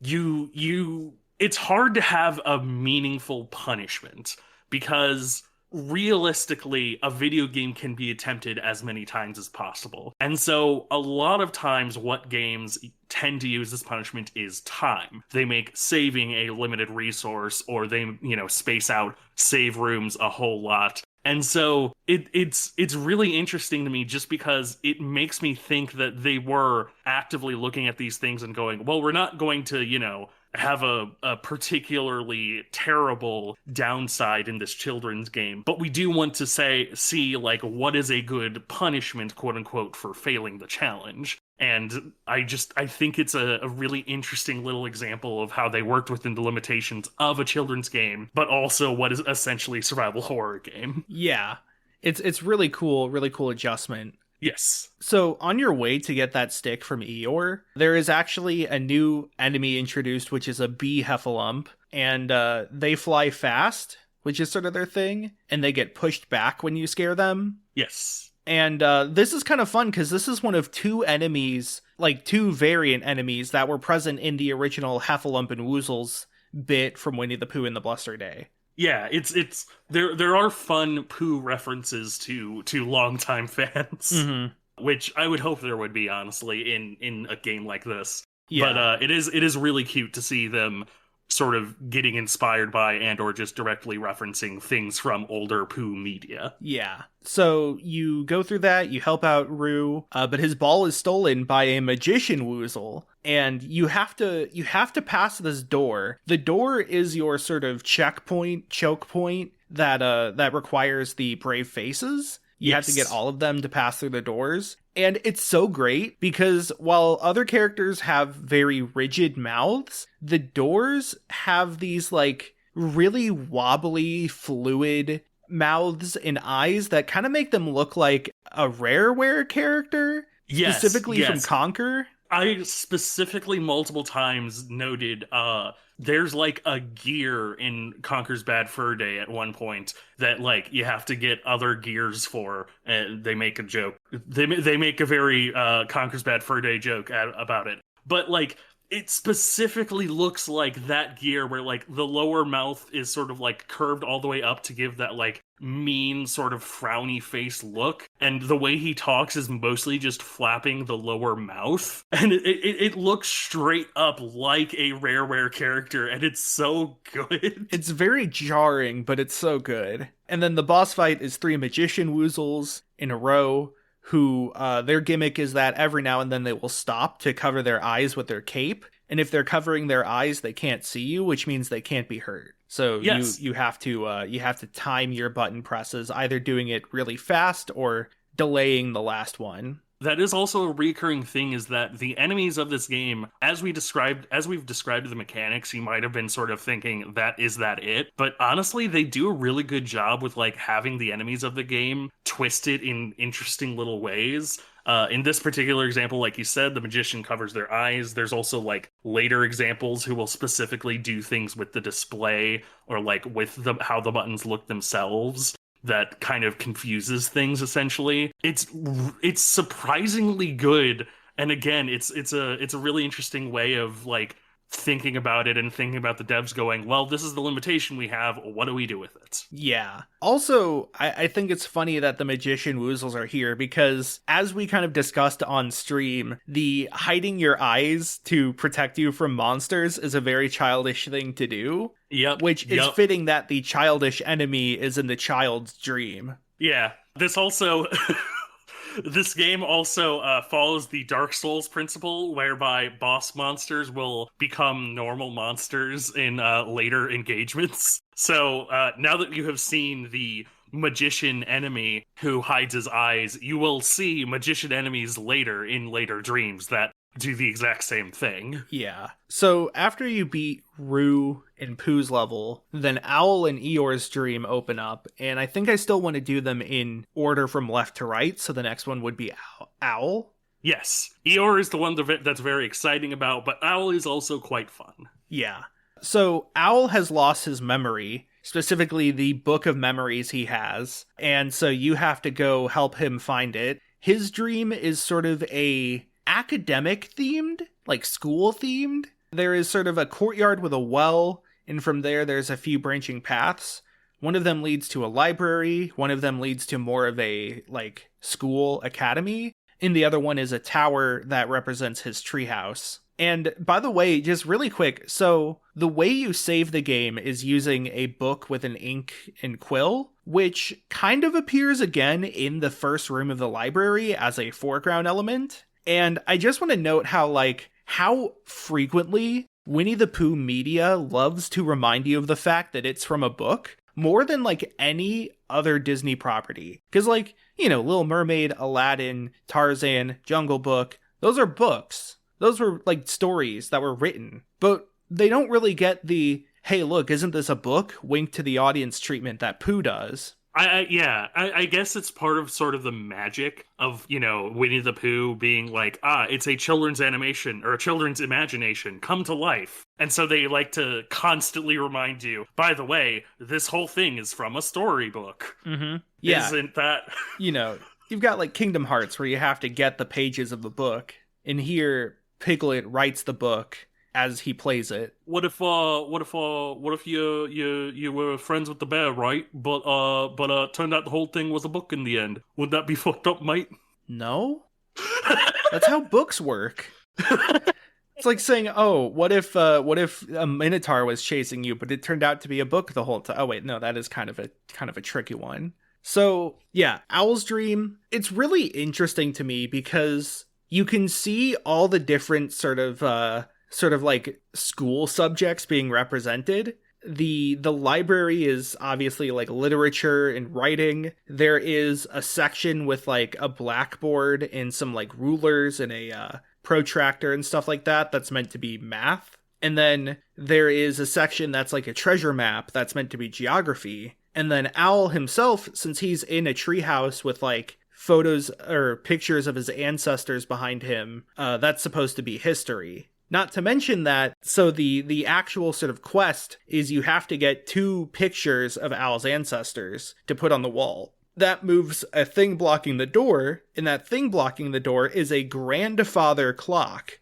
it's hard to have a meaningful punishment, because realistically a video game can be attempted as many times as possible. And so a lot of times what games tend to use as punishment is time. They make saving a limited resource, or they, space out save rooms a whole lot. And so it's really interesting to me, just because it makes me think that they were actively looking at these things and going, well, we're not going to, have a particularly terrible downside in this children's game, but we do want to see like, what is a good punishment, quote unquote, for failing the challenge. And I think it's a really interesting little example of how they worked within the limitations of a children's game, but also what is essentially a survival horror game. Yeah, it's really cool adjustment. Yes. So on your way to get that stick from Eeyore, there is actually a new enemy introduced, which is a bee Heffalump, and they fly fast, which is sort of their thing, and they get pushed back when you scare them. Yes. And this is kind of fun, because this is one of 2 enemies, like 2 variant enemies that were present in the original Heffalump and Woozles bit from Winnie the Pooh and the Bluster Day. Yeah, it's there are fun Pooh references to longtime fans, which I would hope there would be, honestly, in a game like this. Yeah. But it is really cute to see them sort of getting inspired by and or just directly referencing things from older Pooh media. Yeah. So you go through that, you help out Roo, but his ball is stolen by a magician Woozle, and you have to pass this door. The door is your sort of choke point that requires the brave faces. You have to get all of them to pass through the doors. And it's so great because while other characters have very rigid mouths, the doors have these like really wobbly, fluid mouths and eyes that kind of make them look like a Rareware character, specifically from Conker. I specifically multiple times noted there's like a gear in Conker's Bad Fur Day at one point that like you have to get other gears for, and they make a joke. They make a very Conker's Bad Fur Day joke about it. But like it specifically looks like that gear where like the lower mouth is sort of like curved all the way up to give that like mean sort of frowny face look, and the way he talks is mostly just flapping the lower mouth, and it looks straight up like a Rareware character, and it's so good. It's very jarring, but it's so good. And then the boss fight is 3 magician woozles in a row who their gimmick is that every now and then they will stop to cover their eyes with their cape, and if they're covering their eyes they can't see you, which means they can't be hurt. So yes. you have to time your button presses, either doing it really fast or delaying the last one. That is also a recurring thing, is that the enemies of this game, as we've described the mechanics, you might have been sort of thinking, is that it? But honestly, they do a really good job with like having the enemies of the game twisted in interesting little ways. In this particular example, like you said, the magician covers their eyes. There's also like later examples who will specifically do things with the display or like with how the buttons look themselves that kind of confuses things, essentially. It's surprisingly good, and again, it's a really interesting way of like thinking about it and thinking about the devs going, well, this is the limitation we have, what do we do with it? Yeah. Also, I think it's funny that the magician woozles are here, because as we kind of discussed on stream, the hiding your eyes to protect you from monsters is a very childish thing to do. Yep. Which is fitting that the childish enemy is in the child's dream. Yeah. This game also follows the Dark Souls principle, whereby boss monsters will become normal monsters in later engagements. So now that you have seen the magician enemy who hides his eyes, you will see magician enemies later in later dreams that do the exact same thing. Yeah. So after you beat Rue and Pooh's level, then Owl and Eeyore's dream open up, and I think I still want to do them in order from left to right, so the next one would be Owl. Yes. Eeyore is the one that's very exciting about, but Owl is also quite fun. Yeah. So Owl has lost his memory, specifically the book of memories he has, and so you have to go help him find it. His dream is sort of a academic themed, like school themed. There is sort of a courtyard with a well, and from there's a few branching paths. One of them leads to a library, one of them leads to more of a like school academy, and the other one is a tower that represents his treehouse. And by the way, just really quick, so the way you save the game is using a book with an ink and quill, which kind of appears again in the first room of the library as a foreground element. And I just want to note how frequently Winnie the Pooh media loves to remind you of the fact that it's from a book, more than like any other Disney property. Because Little Mermaid, Aladdin, Tarzan, Jungle Book, those are books. Those were like stories that were written. But they don't really get the, hey, look, isn't this a book? Wink to the audience treatment that Pooh does. I guess it's part of sort of the magic of, Winnie the Pooh being like, it's a children's animation or a children's imagination come to life. And so they like to constantly remind you, by the way, this whole thing is from a storybook. Mm-hmm. Yeah. Isn't that? You've got like Kingdom Hearts where you have to get the pages of the book. And here, Piglet writes the book as he plays it. What if you were friends with the bear, right? But turned out the whole thing was a book in the end. Would that be fucked up, mate? No. That's how books work. It's like saying, oh, what if a minotaur was chasing you, but it turned out to be a book the whole time? Oh wait, no, that is kind of a tricky one. So yeah, Owl's Dream, it's really interesting to me because you can see all the different sort of like school subjects being represented. The library is obviously like literature and writing. There is a section with like a blackboard and some like rulers and a protractor and stuff like that that's meant to be math. And then there is a section that's like a treasure map that's meant to be geography. And then Owl himself, since he's in a treehouse with like photos or pictures of his ancestors behind him, that's supposed to be history. Not to mention that, so the actual sort of quest is you have to get 2 pictures of Owl's ancestors to put on the wall. That moves a thing blocking the door, and that thing blocking the door is a grandfather clock.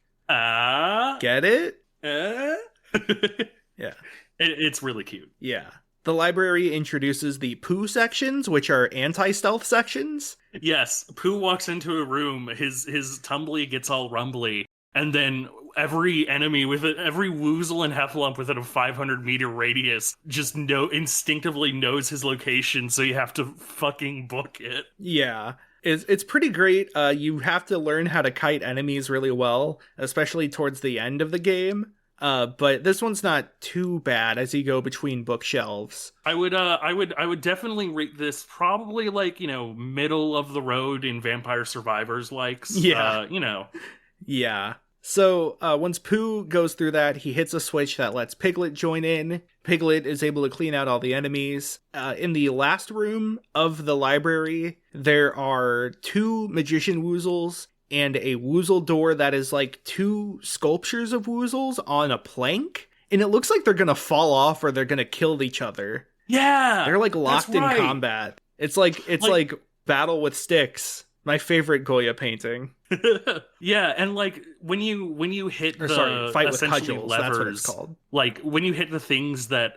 Get it? Yeah. It's really cute. Yeah. The library introduces the Pooh sections, which are anti-stealth sections. Yes, Pooh walks into a room, his tumbly gets all rumbly, and then every enemy with it, every woozle and heffalump within a 500-meter radius just instinctively knows his location, so you have to fucking book it. Yeah. It's pretty great. You have to learn how to kite enemies really well, especially towards the end of the game. But this one's not too bad as you go between bookshelves. I would definitely rate this probably like, middle of the road in Vampire Survivors likes. Yeah. Yeah. So once Pooh goes through that, he hits a switch that lets Piglet join in. Piglet is able to clean out all the enemies. In the last room of the library, there are 2 magician woozles and a woozle door that is like 2 sculptures of woozles on a plank. And it looks like they're going to fall off or they're going to kill each other. Yeah! They're like locked in right. combat. It's like Battle with Sticks. My favorite Goya painting. Yeah, and like when you hit Fight with essentially Cudgels, levers, that's what it's called. Like when you hit the things that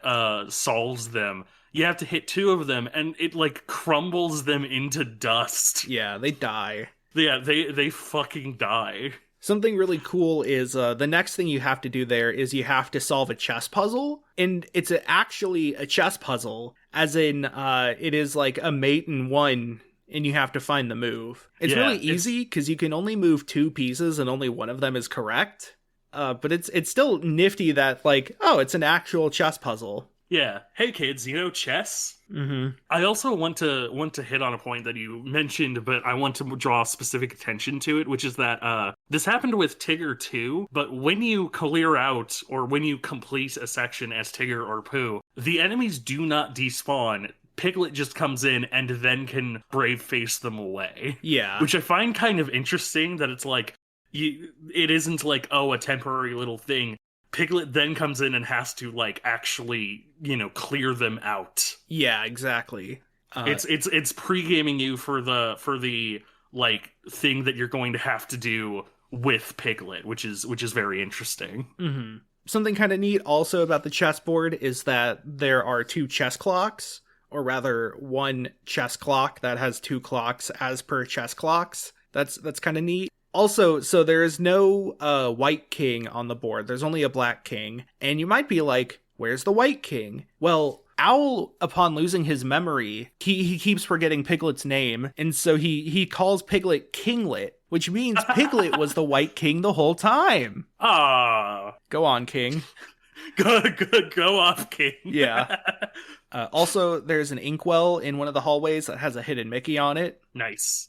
solves them, you have to hit 2 of them, and it like crumbles them into dust. Yeah, they die. Yeah, they fucking die. Something really cool is the next thing you have to do there is you have to solve a chess puzzle. And it's actually a chess puzzle, as in it is like a mate and 1, and you have to find the move. It's really easy because you can only move 2 pieces and only one of them is correct. But it's still nifty that like, oh, it's an actual chess puzzle. Yeah. Hey kids, chess? Mm-hmm. I also want to hit on a point that you mentioned, but I want to draw specific attention to it, which is that this happened with Tigger too, but when you clear out or when you complete a section as Tigger or Pooh, the enemies do not despawn. Piglet just comes in and then can brave face them away. Yeah. Which I find kind of interesting that it's like, it isn't like, oh, a temporary little thing. Piglet then comes in and has to like actually, clear them out. Yeah, exactly. It's pre-gaming you for the like thing that you're going to have to do with Piglet, which is very interesting. Mm-hmm. Something kind of neat also about the chessboard is that there are 2 chess clocks, or rather 1 chess clock that has 2 clocks as per chess clocks. That's kind of neat. Also, so there is no white king on the board. There's only a black king. And you might be like, where's the white king? Well, Owl, upon losing his memory, he keeps forgetting Piglet's name. And so he calls Piglet Kinglet, which means Piglet was the white king the whole time. Ah, go on, king. Go off, king. Yeah. Also, there's an inkwell in one of the hallways that has a hidden Mickey on it. Nice.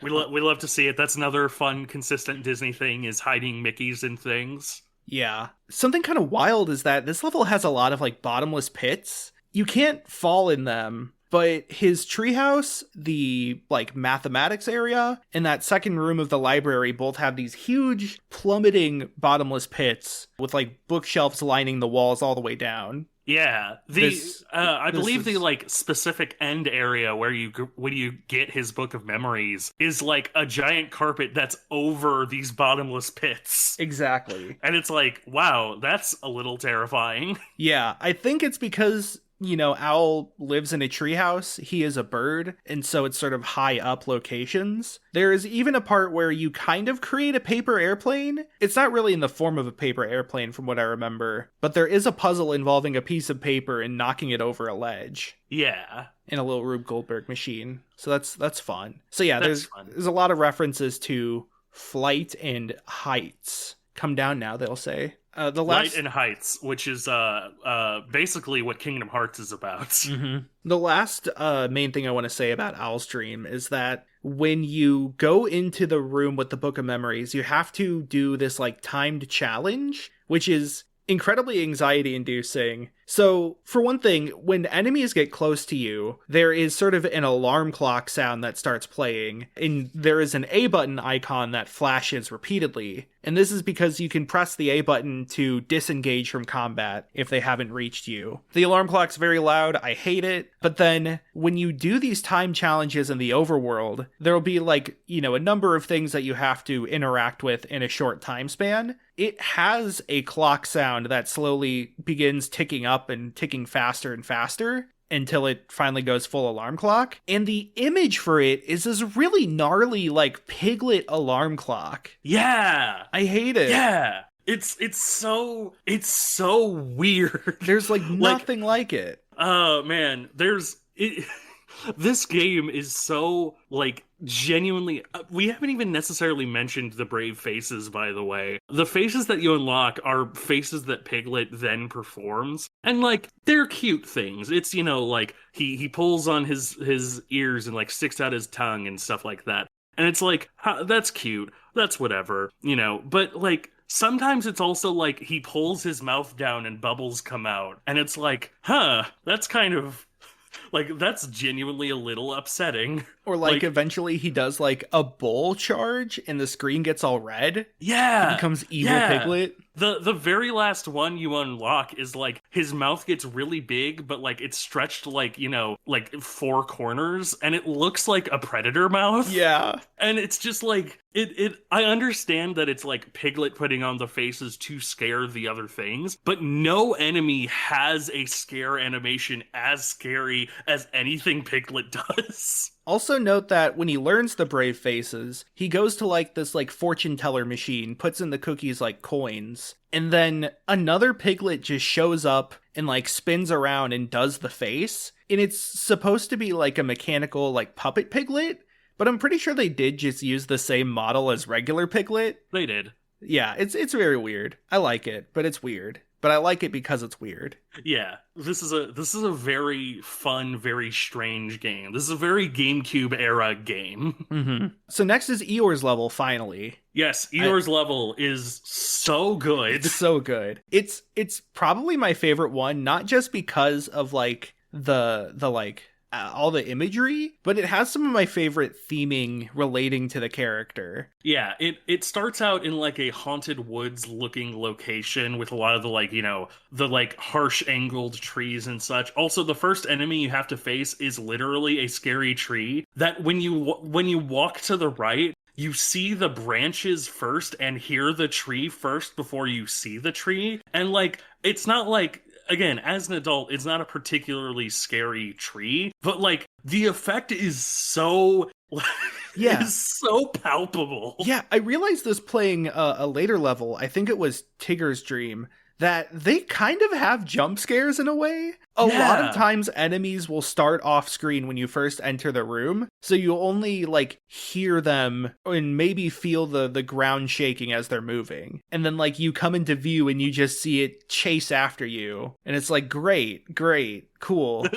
We love to see it. That's another fun, consistent Disney thing, is hiding Mickeys in things. Yeah. Something kind of wild is that this level has a lot of like bottomless pits. You can't fall in them, but his treehouse, the like mathematics area, and that second room of the library both have these huge plummeting bottomless pits with like bookshelves lining the walls all the way down. Yeah, I believe the like specific end area when you get his book of memories is like a giant carpet that's over these bottomless pits. Exactly. And it's like, wow, that's a little terrifying. Yeah, I think it's because, Owl lives in a treehouse. He is a bird, and so it's sort of high up locations. There is even a part where you kind of create a paper airplane. It's not really in the form of a paper airplane from what I remember, but there is a puzzle involving a piece of paper and knocking it over a ledge. Yeah. In a little Rube Goldberg machine. So that's fun. So yeah, there's a lot of references to flight and heights. Come down now, they'll say. Light and Heights, which is basically what Kingdom Hearts is about. Mm-hmm. The last main thing I want to say about Owl's Dream is that when you go into the room with the Book of Memories, you have to do this like timed challenge, which is incredibly anxiety-inducing. So, for one thing, when enemies get close to you, there is sort of an alarm clock sound that starts playing, and there is an A button icon that flashes repeatedly. And this is because you can press the A button to disengage from combat if they haven't reached you. The alarm clock's very loud, I hate it, but then when you do these time challenges in the overworld, there'll be like, you know, a number of things that you have to interact with in a short time span. It has a clock sound that slowly begins ticking up and ticking faster and faster until it finally goes full alarm clock. And the image for it is this really gnarly, like, Piglet alarm clock. Yeah. I hate it. Yeah. It's so weird. There's like nothing like it. Oh man, this game is so like genuinely we haven't even necessarily mentioned the brave faces, by the way. The faces that you unlock are faces that Piglet then performs, and like they're cute things. It's, you know, like he pulls on his ears and like sticks out his tongue and stuff like that, and it's like, that's cute, that's whatever, you know. But like sometimes it's also like he pulls his mouth down and bubbles come out, and it's like, that's kind of like, that's genuinely a little upsetting. Or like eventually he does like a bull charge and the screen gets all red. Yeah. He becomes evil Piglet. The very last one you unlock is like his mouth gets really big, but like it's stretched like, you know, like 4 corners, and it looks like a predator mouth. Yeah. And it's just like I understand that it's like Piglet putting on the faces to scare the other things, but no enemy has a scare animation as scary as anything Piglet does. Also note that when he learns the brave faces, he goes to like this like fortune teller machine, puts in the cookies like coins, and then another Piglet just shows up and like spins around and does the face. And it's supposed to be like a mechanical like puppet Piglet, but I'm pretty sure they did just use the same model as regular Piglet. They did. Yeah, it's very weird. I like it, but it's weird. But I like it because it's weird. Yeah, this is a very fun, very strange game. This is a very GameCube era game. Mm-hmm. So next is Eeyore's level, finally. Yes, Eeyore's level is so good. It's so good. It's probably my favorite one, not just because of like the like all the imagery, but it has some of my favorite theming relating to the character. Yeah, it starts out in like a haunted woods looking location with a lot of the like, you know, the like harsh angled trees and such. Also, the first enemy you have to face is literally a scary tree that when you walk to the right, you see the branches first and hear the tree first before you see the tree. And like, it's not like, again, as an adult, it's not a particularly scary tree, but like the effect is so is so palpable. Yeah, I realized this playing a later level, I think it was Tigger's Dream, that they kind of have jump scares in a way. A lot of times enemies will start off screen when you first enter the room, so you only like hear them and maybe feel the ground shaking as they're moving. And then like you come into view and you just see it chase after you. And it's like, great, cool.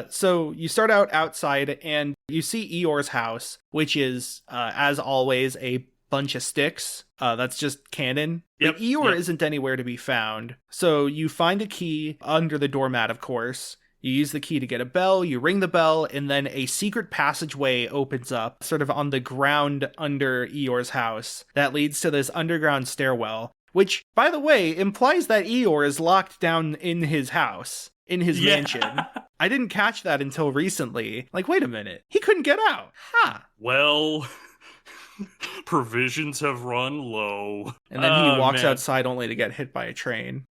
So you start out outside and you see Eeyore's house, which is, as always, a bunch of sticks. That's just canon. Yep, But Eeyore isn't anywhere to be found. So you find a key under the doormat, of course. You use the key to get a bell, you ring the bell, and then a secret passageway opens up, sort of on the ground under Eeyore's house, that leads to this underground stairwell, which, by the way, implies that Eeyore is locked down in his house, in his mansion. I didn't catch that until recently. Like, wait a minute, he couldn't get out. Well, provisions have run low. And then he walks outside only to get hit by a train.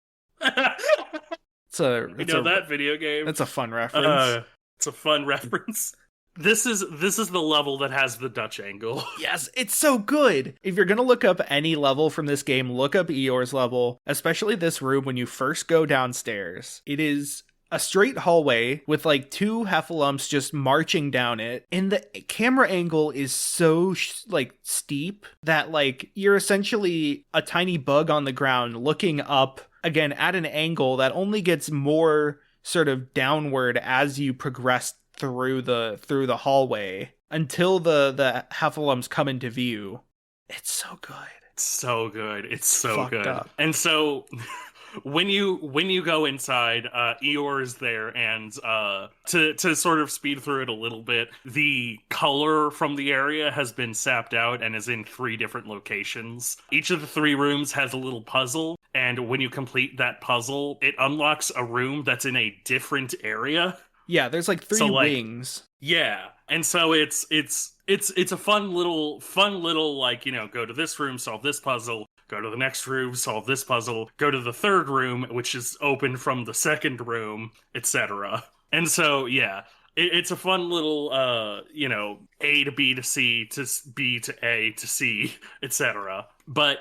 It's that video game. That's a fun reference. It's a fun reference. This is the level that has the Dutch angle. Yes, it's so good. If you're gonna look up any level from this game, look up Eeyore's level, especially this room when you first go downstairs. It is a straight hallway with like 2 heffalumps just marching down it, and the camera angle is so like steep that like you're essentially a tiny bug on the ground looking up again at an angle that only gets more sort of downward as you progress through the hallway until the heffalumps come into view. It's so good. It's so good. It's so Fucked good. up. And so when you go inside, Eeyore is there, and to sort of speed through it a little bit, the color from the area has been sapped out and is in 3 different locations. Each of the 3 rooms has a little puzzle, and when you complete that puzzle, it unlocks a room that's in a different area. Yeah, there's like 3 wings. Yeah, and so it's a fun little like, you know, go to this room, solve this puzzle, go to the next room, solve this puzzle, go to the 3rd room, which is open from the 2nd room, etc. And so, yeah, it's a fun little, you know, A to B to C to B to A to C, etc. But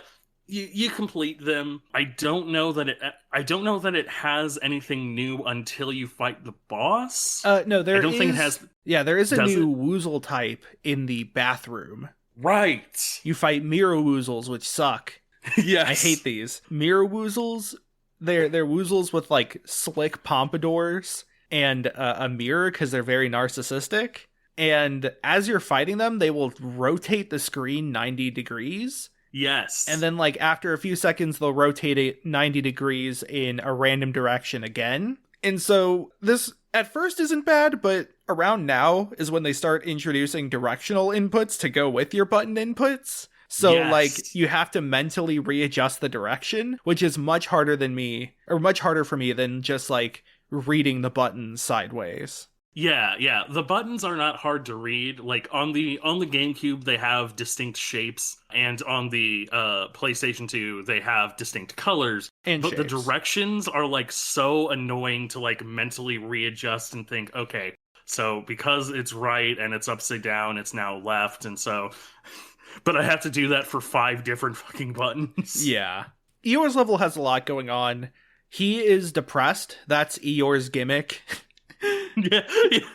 you complete them. I don't know that it has anything new until you fight the boss. No, I don't think it has. Yeah, there is a new Woozle type in the bathroom. Right. You fight mirror Woozles, which suck. Yes. I hate these. Mirror Woozles, they're Woozles with like slick pompadours and a mirror because they're very narcissistic. And as you're fighting them, they will rotate the screen 90 degrees. Yes. And then, like, after a few seconds, they'll rotate it 90 degrees in a random direction again. And so this, at first, isn't bad, but around now is when they start introducing directional inputs to go with your button inputs. So, yes. like, you have to mentally readjust the direction, which is much harder for me than just, like, reading the buttons sideways. Yeah. The buttons are not hard to read. Like on the GameCube, they have distinct shapes, and on the PlayStation 2, they have distinct colors. And but shapes. The directions are like so annoying to like mentally readjust and think, okay, so because it's right and it's upside down, it's now left, and so. But I have to do that for 5 different fucking buttons. Yeah. Eeyore's level has a lot going on. He is depressed. That's Eeyore's gimmick. yeah,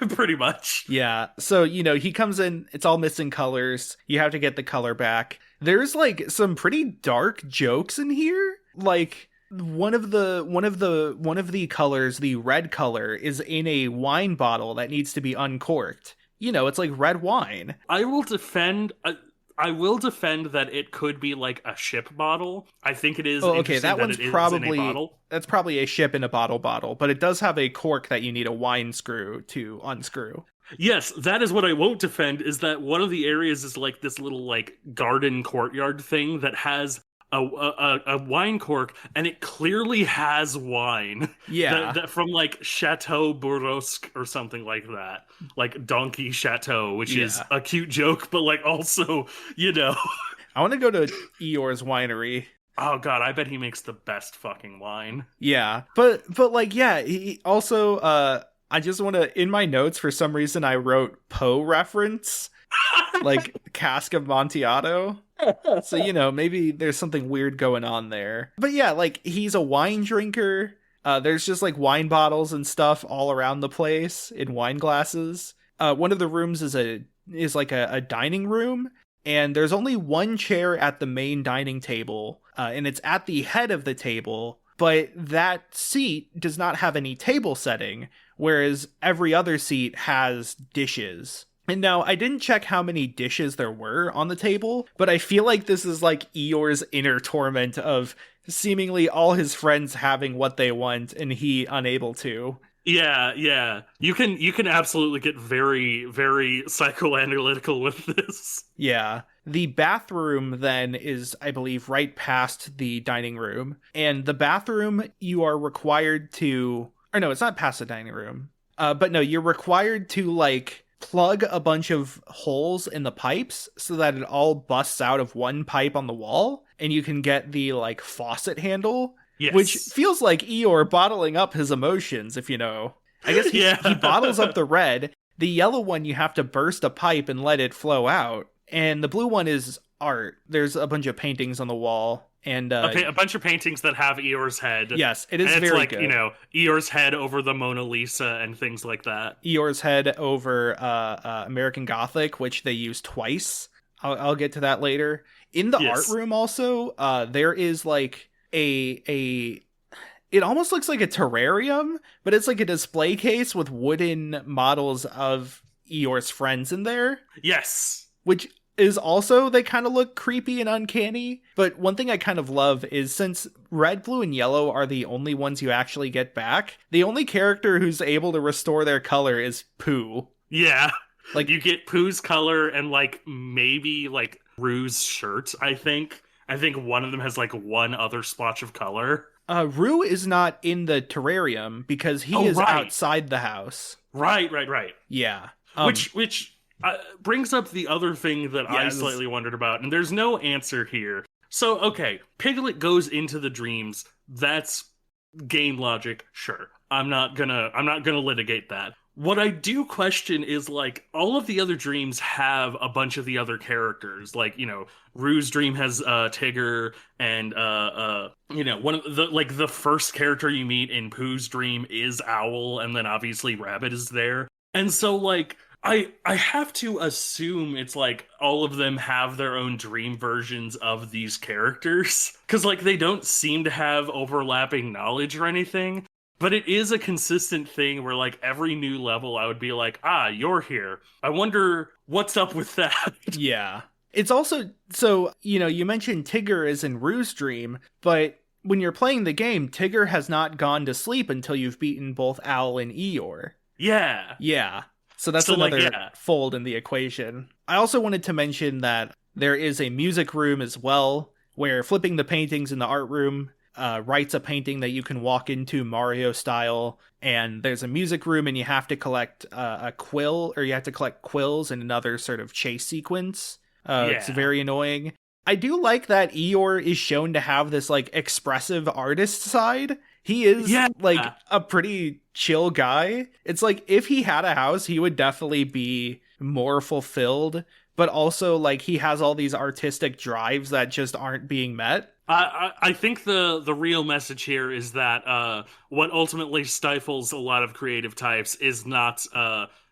pretty much. Yeah, so, you know, he comes in, it's all missing colors. You have to get the color back. There's, like, some pretty dark jokes in here. Like, one of the colors, the red color, is in a wine bottle that needs to be uncorked. You know, it's like red wine. I will defend that it could be like a ship bottle. I think it is. Oh, okay, that one's probably in a bottle. That's probably a ship in a bottle, but it does have a cork that you need a wine screw to unscrew. Yes, that is what I won't defend, is that one of the areas is like this little like garden courtyard thing that has a wine cork, and it clearly has wine. Yeah. That from like Chateau Bourrosque or something like that. Like Donkey Chateau, which is a cute joke, but like also, you know. I want to go to Eeyore's winery. Oh god, I bet he makes the best fucking wine. Yeah. But like, yeah, he also, I just want to, in my notes, for some reason, I wrote Poe reference. Like Cask of Amontillado. So, you know, maybe there's something weird going on there. But yeah, like, he's a wine drinker. There's just like wine bottles and stuff all around the place in wine glasses. One of the rooms is like a dining room, and there's only one chair at the main dining table, and it's at the head of the table, but that seat does not have any table setting, whereas every other seat has dishes. And now, I didn't check how many dishes there were on the table, but I feel like this is like Eeyore's inner torment of seemingly all his friends having what they want and he unable to. Yeah. You can absolutely get very, very psychoanalytical with this. Yeah. The bathroom then is, I believe, right past the dining room. And the bathroom, you are required to... Or no, it's not past the dining room. But no, you're required to, like, plug a bunch of holes in the pipes so that it all busts out of one pipe on the wall. And you can get the, like, faucet handle. Yes. Which feels like Eeyore bottling up his emotions, if you know. I guess he bottles up the red. The yellow one, you have to burst a pipe and let it flow out. And the blue one is art. There's a bunch of paintings on the wall. And a bunch of paintings that have Eeyore's head. Yes, it is and it's very like, good. You know, Eeyore's head over the Mona Lisa and things like that. Eeyore's head over American Gothic, which they use twice. I'll get to that later. In the art room also, there is like it almost looks like a terrarium, but it's like a display case with wooden models of Eeyore's friends in there. Yes. Which is also, they kind of look creepy and uncanny. But one thing I kind of love is, since red, blue, and yellow are the only ones you actually get back, the only character who's able to restore their color is Pooh. Yeah. Like, you get Pooh's color and like maybe like Rue's shirt, I think. I think one of them has like one other splotch of color. Rue is not in the terrarium because he is outside the house. Right. Yeah. Which brings up the other thing that I slightly wondered about, and there's no answer here. So, okay, Piglet goes into the dreams. That's game logic, sure. I'm not gonna litigate that. What I do question is, like, all of the other dreams have a bunch of the other characters. Like, you know, Rue's dream has Tigger, and you know, one of the first character you meet in Pooh's dream is Owl, and then obviously Rabbit is there. And so, like, I have to assume it's like all of them have their own dream versions of these characters, because like they don't seem to have overlapping knowledge or anything. But it is a consistent thing where, like, every new level I would be like, you're here. I wonder what's up with that. Yeah. It's also, so, you know, you mentioned Tigger is in Rue's dream, but when you're playing the game, Tigger has not gone to sleep until you've beaten both Owl and Eeyore. Yeah. Yeah. So that's another fold in the equation. I also wanted to mention that there is a music room as well, where flipping the paintings in the art room writes a painting that you can walk into Mario style, and there's a music room and you have to collect a quill, or you have to collect quills in another sort of chase sequence. It's very annoying. I do like that Eeyore is shown to have this like expressive artist side. He is like a pretty chill guy. It's like if he had a house, he would definitely be more fulfilled, but also like he has all these artistic drives that just aren't being met. I think the real message here is that what ultimately stifles a lot of creative types is not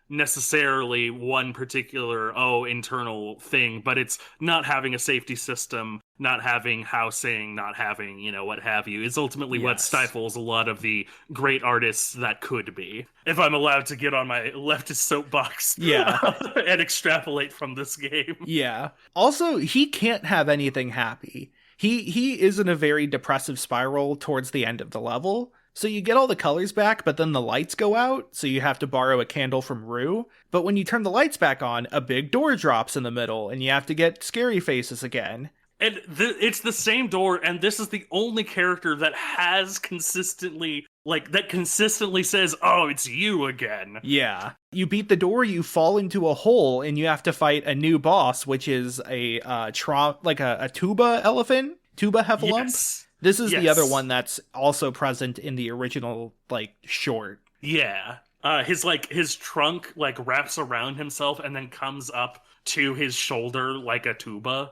necessarily one particular internal thing, but it's not having a safety system, not having housing, not having, you know, what have you. It's ultimately what stifles a lot of the great artists that could be. If I'm allowed to get on my leftist soapbox and extrapolate from this game. Yeah. Also, he can't have anything happy. He is in a very depressive spiral towards the end of the level. So you get all the colors back, but then the lights go out, so you have to borrow a candle from Rue. But when you turn the lights back on, a big door drops in the middle, and you have to get scary faces again. And it's the same door, and this is the only character that has consistently says, "Oh, it's you again." Yeah. You beat the door, you fall into a hole, and you have to fight a new boss, which is a tuba elephant, tuba heffalump. Yes. This is the other one that's also present in the original, like, short. Yeah. His trunk, like, wraps around himself and then comes up to his shoulder like a tuba,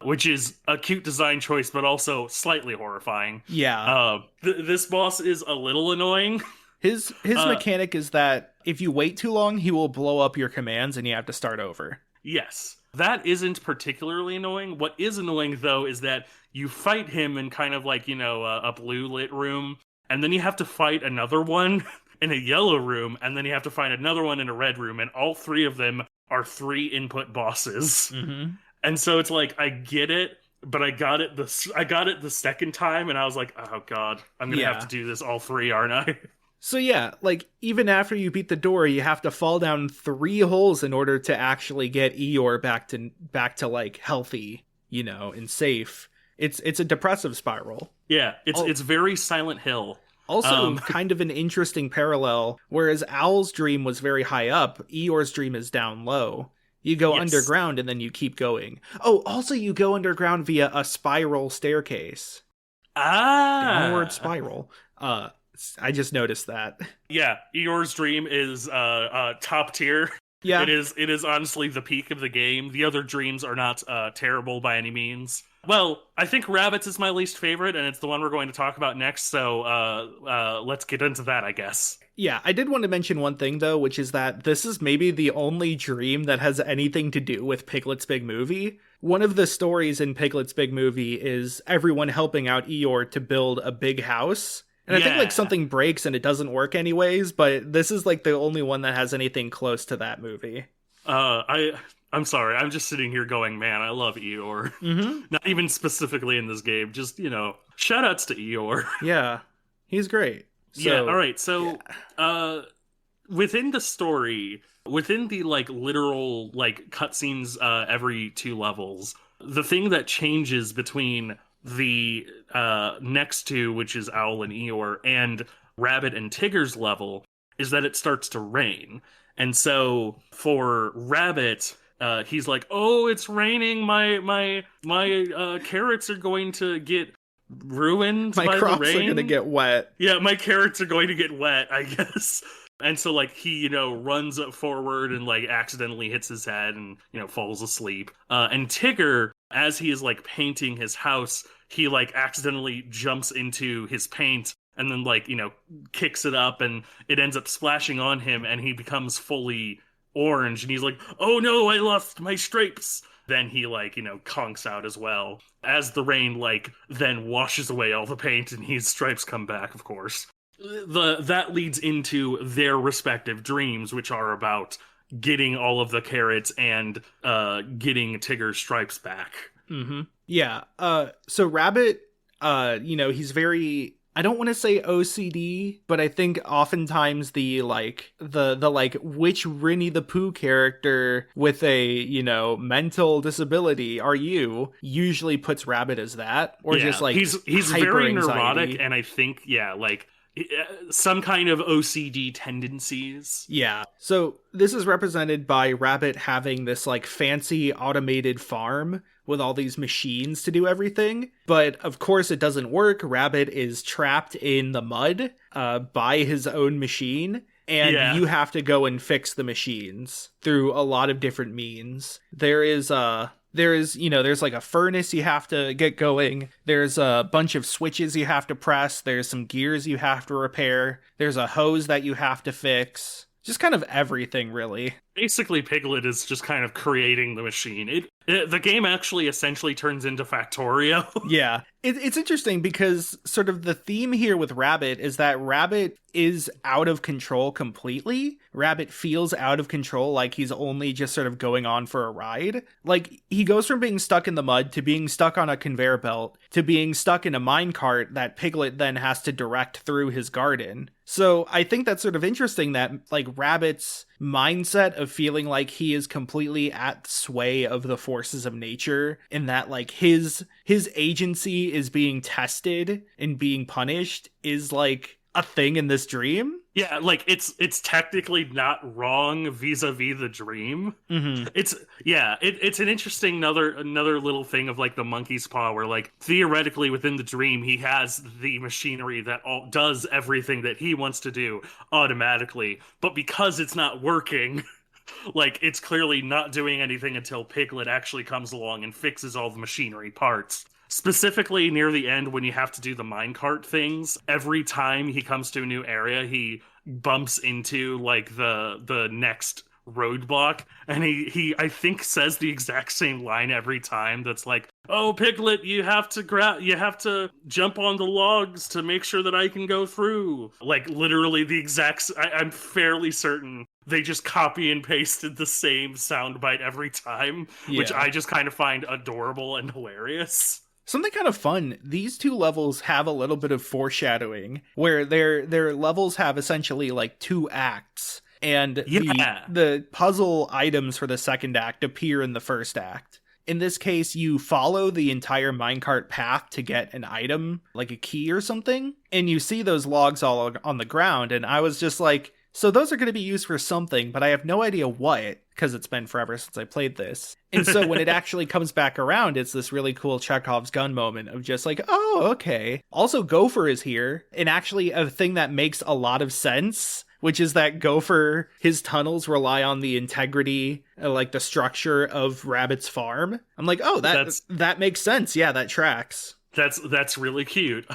which is a cute design choice, but also slightly horrifying. Yeah. This boss is a little annoying. His mechanic is that if you wait too long, he will blow up your commands and you have to start over. Yes. That isn't particularly annoying. What is annoying, though, is that you fight him in kind of like, you know, a blue lit room, and then you have to fight another one in a yellow room, and then you have to find another one in a red room, and all three of them are 3 input bosses. Mm-hmm. And so it's like, I get it, but I got it the second time, and I was like, oh god, I'm gonna have to do this all 3, aren't I? So yeah, like, even after you beat the door, you have to fall down 3 holes in order to actually get Eeyore back to like healthy, you know, and safe. It's a depressive spiral. Yeah, it's very Silent Hill. Also, kind of an interesting parallel, whereas Owl's dream was very high up, Eeyore's dream is down low. You go underground and then you keep going. Oh, also you go underground via a spiral staircase. Downward spiral. I just noticed that. Yeah, Eeyore's dream is top tier. Yeah. It is honestly the peak of the game. The other dreams are not terrible by any means. Well, I think Rabbit's is my least favorite, and it's the one we're going to talk about next, so let's get into that, I guess. Yeah, I did want to mention one thing, though, which is that this is maybe the only dream that has anything to do with Piglet's Big Movie. One of the stories in Piglet's Big Movie is everyone helping out Eeyore to build a big house. And I think, like, something breaks and it doesn't work anyways, but this is, like, the only one that has anything close to that movie. I'm sorry. I'm just sitting here going, man, I love Eeyore. Not even specifically in this game. Just, shout outs to Eeyore. Yeah, he's great. Yeah, all right. So, within the story, within the literal cutscenes every 2 levels, the thing that changes between the next 2, which is Owl and Eeyore, and Rabbit and Tigger's level, is that it starts to rain. And so for Rabbit, he's like, "Oh, it's raining. My carrots are going to get ruined by the rain. My crops are gonna get wet." Yeah, my carrots are going to get wet, I guess. And so, he, runs up forward and, accidentally hits his head and, falls asleep. And Tigger, as he is, painting his house, he, accidentally jumps into his paint and then, kicks it up, and it ends up splashing on him, and he becomes fully orange, and he's like, "Oh no, I lost my stripes!" Then he, conks out as well. As the rain, then washes away all the paint, and his stripes come back, of course. That leads into their respective dreams, which are about getting all of the carrots and getting Tigger's stripes back. Mm-hmm. Yeah. So Rabbit, he's very, I don't want to say OCD, but I think oftentimes the which Winnie the Pooh character with a, mental disability are you, usually puts Rabbit as that, or just he's very neurotic, and I think some kind of OCD tendencies. Yeah. So this is represented by Rabbit having this fancy automated farm with all these machines to do everything. But of course it doesn't work. Rabbit is trapped in the mud by his own machine. And you have to go and fix the machines through a lot of different means. There's a furnace you have to get going. There's a bunch of switches you have to press. There's some gears you have to repair. There's a hose that you have to fix. Just kind of everything, really. Basically, Piglet is just kind of creating the machine. The game actually essentially turns into Factorio. Yeah. It's interesting because sort of the theme here with Rabbit is that Rabbit is out of control completely. Rabbit feels out of control, like he's only just sort of going on for a ride. He goes from being stuck in the mud to being stuck on a conveyor belt to being stuck in a minecart that Piglet then has to direct through his garden. So I think that's sort of interesting that Rabbit's mindset of feeling like he is completely at sway of the forces of nature, and that his agency is being tested and being punished is a thing in this dream. Yeah, it's technically not wrong vis-a-vis the dream. Mm-hmm. It's an interesting another little thing of the monkey's paw, where theoretically within the dream he has the machinery that does everything that he wants to do automatically, but because it's not working, it's clearly not doing anything until Piglet actually comes along and fixes all the machinery parts. Specifically near the end, when you have to do the minecart things, every time he comes to a new area, he bumps into the next roadblock, and he I think says the exact same line every time. That's "Oh, Piglet, you have to jump on the logs to make sure that I can go through." Literally the exact. I'm fairly certain they just copy and pasted the same soundbite every time, which I just kind of find adorable and hilarious. Something kind of fun, these 2 levels have a little bit of foreshadowing, where their levels have essentially 2 acts, and the puzzle items for the second act appear in the first act. In this case, you follow the entire minecart path to get an item, like a key or something, and you see those logs all on the ground, and I was just so those are going to be used for something, but I have no idea what, because it's been forever since I played this. And so when it actually comes back around, it's this really cool Chekhov's gun moment of just oh, okay. Also, Gopher is here, and actually a thing that makes a lot of sense, which is that Gopher, his tunnels rely on the integrity, the structure of Rabbit's farm. I'm oh, that makes sense. Yeah, that tracks. That's really cute.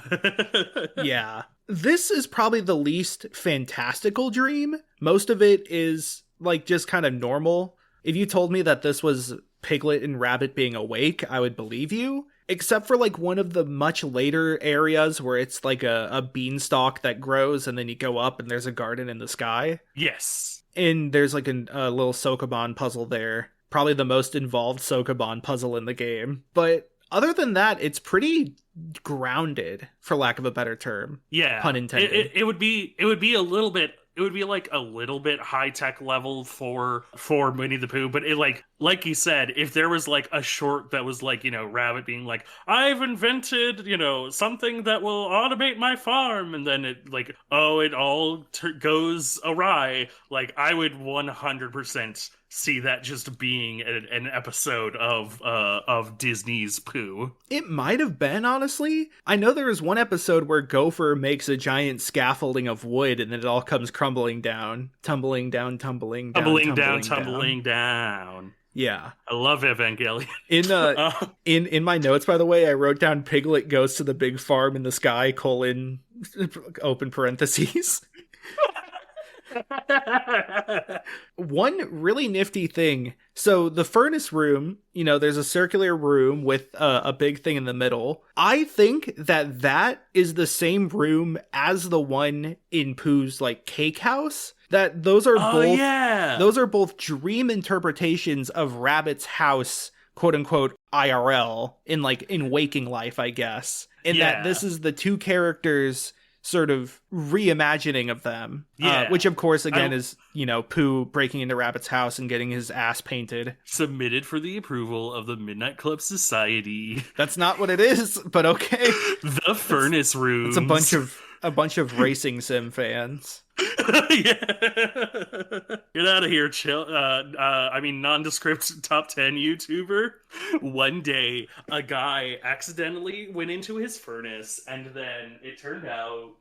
Yeah. This is probably the least fantastical dream. Most of it is just kind of normal. If you told me that this was Piglet and Rabbit being awake, I would believe you. Except for one of the much later areas where it's a beanstalk that grows and then you go up and there's a garden in the sky. Yes. And there's a little Sokoban puzzle there. probably the most involved Sokoban puzzle in the game. But other than that, it's pretty grounded, for lack of a better term. Yeah. Pun intended. It would be a little bit, it would be like a little bit high tech level for Winnie the Pooh, but it like you said, if there was like a short that was like, Rabbit being like, I've invented, something that will automate my farm, and then it like, it all goes awry, like I would 100% see that just being an episode of Disney's Pooh. It might have been, honestly. I know there was one episode where Gopher makes a giant scaffolding of wood and then it all comes crumbling down, tumbling down. Yeah. I love Evangelion. In my notes, by the way, I wrote down Piglet goes to the big farm in the sky, open parentheses. One really nifty thing. So the furnace room, there's a circular room with a big thing in the middle. I think that is the same room as the one in Pooh's like cake house. That those are both dream interpretations of Rabbit's house, quote unquote IRL, in waking life, I guess. And that this is the two characters sort of reimagining of them. Which of course again is, Pooh breaking into Rabbit's house and getting his ass painted. Submitted for the approval of the Midnight Club Society. That's not what it is, but okay. The furnace room. It's a bunch of racing sim fans. Get out of here, chill. Nondescript top 10 YouTuber. One day, a guy accidentally went into his furnace, and then it turned out.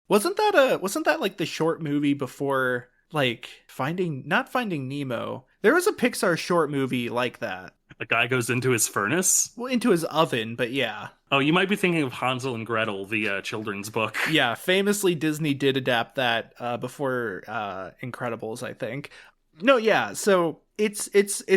Wasn't that like the short movie before, like not Finding Nemo? There was a Pixar short movie like that. A guy goes into his furnace? Well, into his oven, but yeah. Oh, you might be thinking of Hansel and Gretel, the children's book. Yeah, famously Disney did adapt that before Incredibles, I think. No, yeah, so it's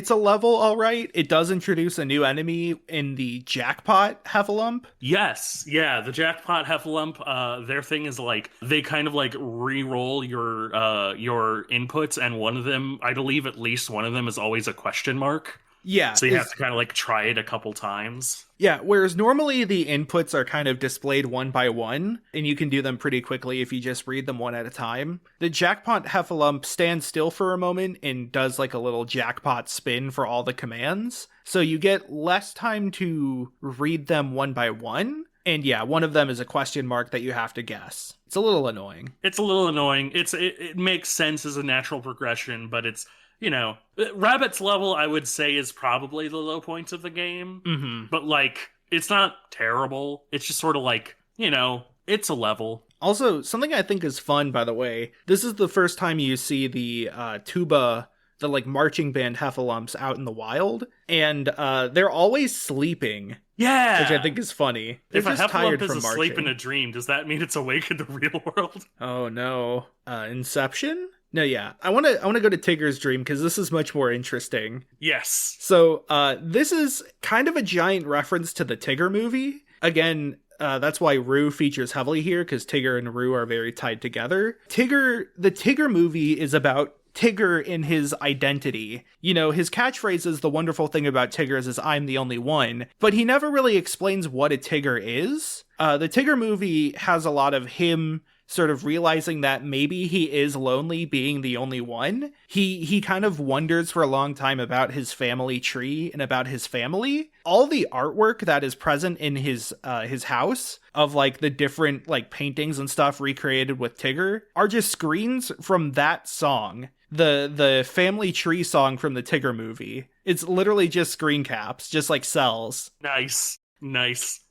a level, all right. It does introduce a new enemy in the Jackpot Heffalump. Yes, yeah, the Jackpot Heffalump, their thing is like, they kind of like re-roll your inputs, and one of them, I believe at least one of them is always a question mark. Yeah. So you have to kind of like try it a couple times. Yeah, whereas normally the inputs are kind of displayed one by one, and you can do them pretty quickly if you just read them one at a time. The Jackpot Heffalump stands still for a moment and does like a little jackpot spin for all the commands. So you get less time to read them one by one. And yeah, one of them is a question mark that you have to guess. It's a little annoying. It makes sense as a natural progression, but it's, Rabbit's level, I would say, is probably the low point of the game. Mm-hmm. But, like, it's not terrible. It's just sort of like, it's a level. Also, something I think is fun, by the way, this is the first time you see the tuba, the, like, marching band Heffalumps out in the wild. And they're always sleeping. Yeah! Which I think is funny. They're if a Heffalump is asleep marching. in a dream, does that mean it's awake in the real world? Oh, no. Inception? No, yeah. I want to go to Tigger's dream because this is much more interesting. Yes. So, this is kind of a giant reference to the Tigger movie. Again, that's why Roo features heavily here, because Tigger and Roo are very tied together. The Tigger movie is about Tigger in his identity. His catchphrase is, the wonderful thing about Tigger is I'm the only one, but he never really explains what a Tigger is. The Tigger movie has a lot of him sort of realizing that maybe he is lonely being the only one. He kind of wonders for a long time about his family tree and about his family. All the artwork that is present in his house of like the different like paintings and stuff recreated with Tigger are just screens from that song. The family tree song from the Tigger movie. It's literally just screen caps, just like cells. Nice.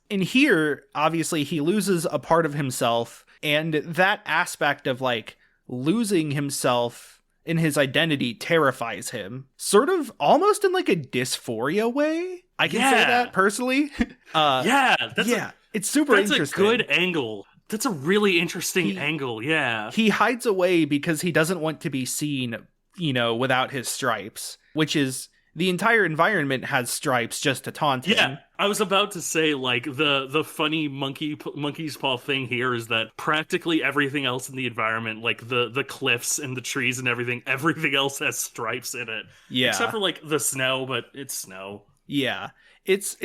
And here, obviously, he loses a part of himself. And that aspect of, like, losing himself in his identity terrifies him. Sort of almost in, like, a dysphoria way. I can say that, personally. It's super interesting. That's a good angle. That's a really interesting angle, yeah. He hides away because he doesn't want to be seen, without his stripes. Which is The entire environment has stripes just to taunt him. Yeah, I was about to say, like, the funny monkey's paw thing here is that practically everything else in the environment, like the cliffs and the trees and everything else has stripes in it. Yeah. Except for, like, the snow, but it's snow. Yeah. It's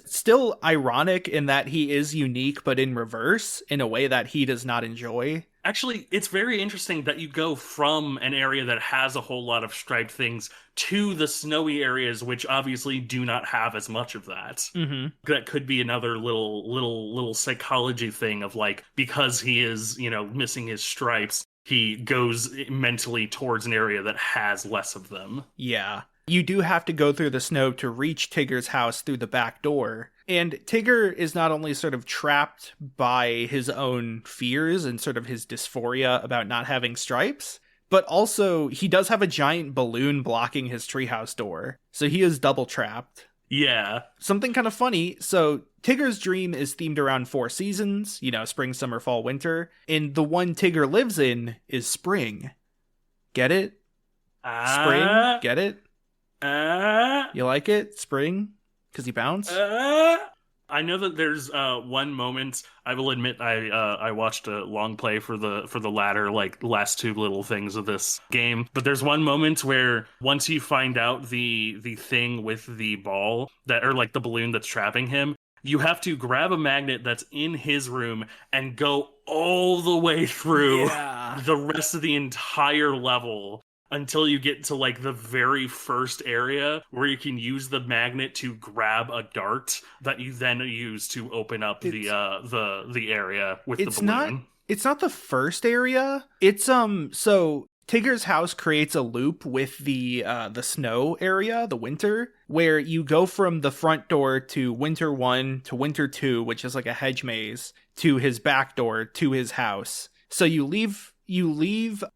still ironic in that he is unique, but in reverse, in a way that he does not enjoy. Actually, it's very interesting that you go from an area that has a whole lot of striped things to the snowy areas, which obviously do not have as much of that. Mm-hmm. That could be another little psychology thing of, like, because he is, missing his stripes, he goes mentally towards an area that has less of them. Yeah. You do have to go through the snow to reach Tigger's house through the back door. And Tigger is not only sort of trapped by his own fears and sort of his dysphoria about not having stripes, but also he does have a giant balloon blocking his treehouse door. So he is double trapped. Yeah. Something kind of funny. So Tigger's dream is themed around 4 seasons, spring, summer, fall, winter. And the one Tigger lives in is spring. Get it? Spring? Get it? You like it? Spring? Because you bounce? I know that there's one moment. I will admit I watched a long play for the latter, like, last 2 little things of this game. But there's one moment where once you find out the thing with the ball or like the balloon that's trapping him, you have to grab a magnet that's in his room and go all the way through the rest of the entire level until you get to, like, the very first area where you can use the magnet to grab a dart that you then use to open up the area with the balloon. It's not the first area. It's so Tigger's house creates a loop with the snow area, the winter, where you go from the front door to winter 1 to winter 2, which is like a hedge maze, to his back door to his house. So you leave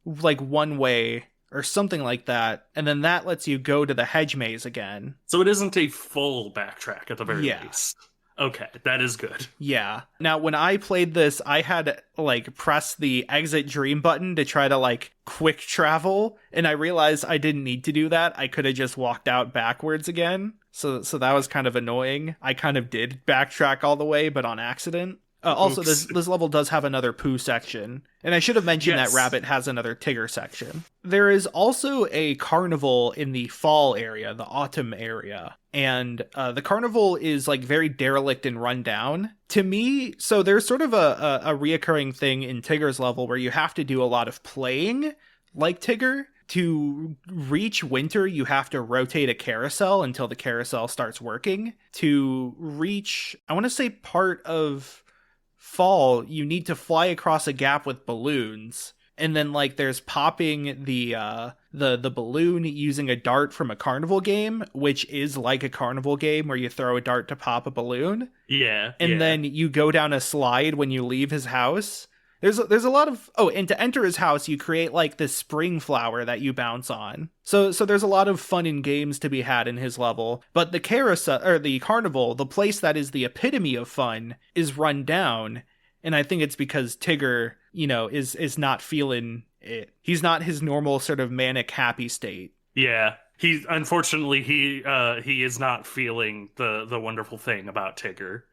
like one way or something like that, and then that lets you go to the hedge maze again. So it isn't a full backtrack at the very least. Okay, that is good. Yeah. Now, when I played this, I had, like, press the exit dream button to try to, like, quick travel, and I realized I didn't need to do that. I could have just walked out backwards again. So that was kind of annoying. I kind of did backtrack all the way, but on accident. Also, this level does have another Pooh section. And I should have mentioned that Rabbit has another Tigger section. There is also a carnival in the fall area, the autumn area. And the carnival is, like, very derelict and run down. To me, so there's sort of a reoccurring thing in Tigger's level where you have to do a lot of playing, like Tigger. To reach winter, you have to rotate a carousel until the carousel starts working. To reach, I want to say, part of fall, you need to fly across a gap with balloons, and then, like, there's popping the balloon using a dart from a carnival game, which is like a carnival game where you throw a dart to pop a balloon. And then you go down a slide when you leave his house. There's a lot of and to enter his house, you create, like, this spring flower that you bounce on. So there's a lot of fun and games to be had in his level. But the carousel, or the carnival, the place that is the epitome of fun, is run down. And I think it's because Tigger, is not feeling it. He's not his normal sort of manic happy state. Yeah. Unfortunately he is not feeling the wonderful thing about Tigger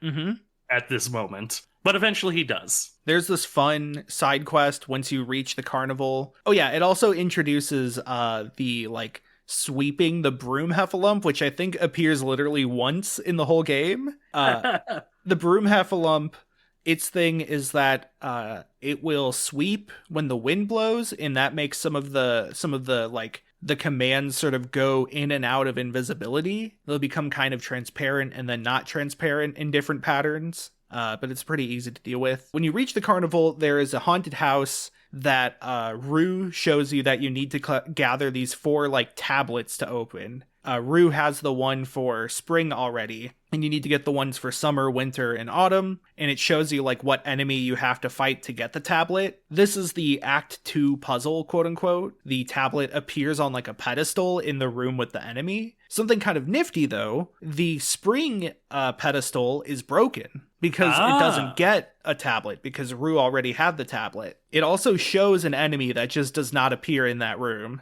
at this moment. But eventually he does. There's this fun side quest once you reach the carnival. Oh yeah, it also introduces the, like, sweeping the broom heffalump, which I think appears literally once in the whole game. The broom heffalump, its thing is that it will sweep when the wind blows, and that makes some of the like the commands sort of go in and out of invisibility. They'll become kind of transparent and then not transparent in different patterns. But it's pretty easy to deal with. When you reach the carnival, there is a haunted house that Rue shows you that you need to gather these 4, like, tablets to open. Rue has the one for spring already, and you need to get the ones for summer, winter, and autumn, and it shows you, like, what enemy you have to fight to get the tablet. This is the Act 2 puzzle, quote-unquote. The tablet appears on, like, a pedestal in the room with the enemy. Something kind of nifty, though, the spring pedestal is broken because it doesn't get a tablet because Rue already had the tablet. It also shows an enemy that just does not appear in that room.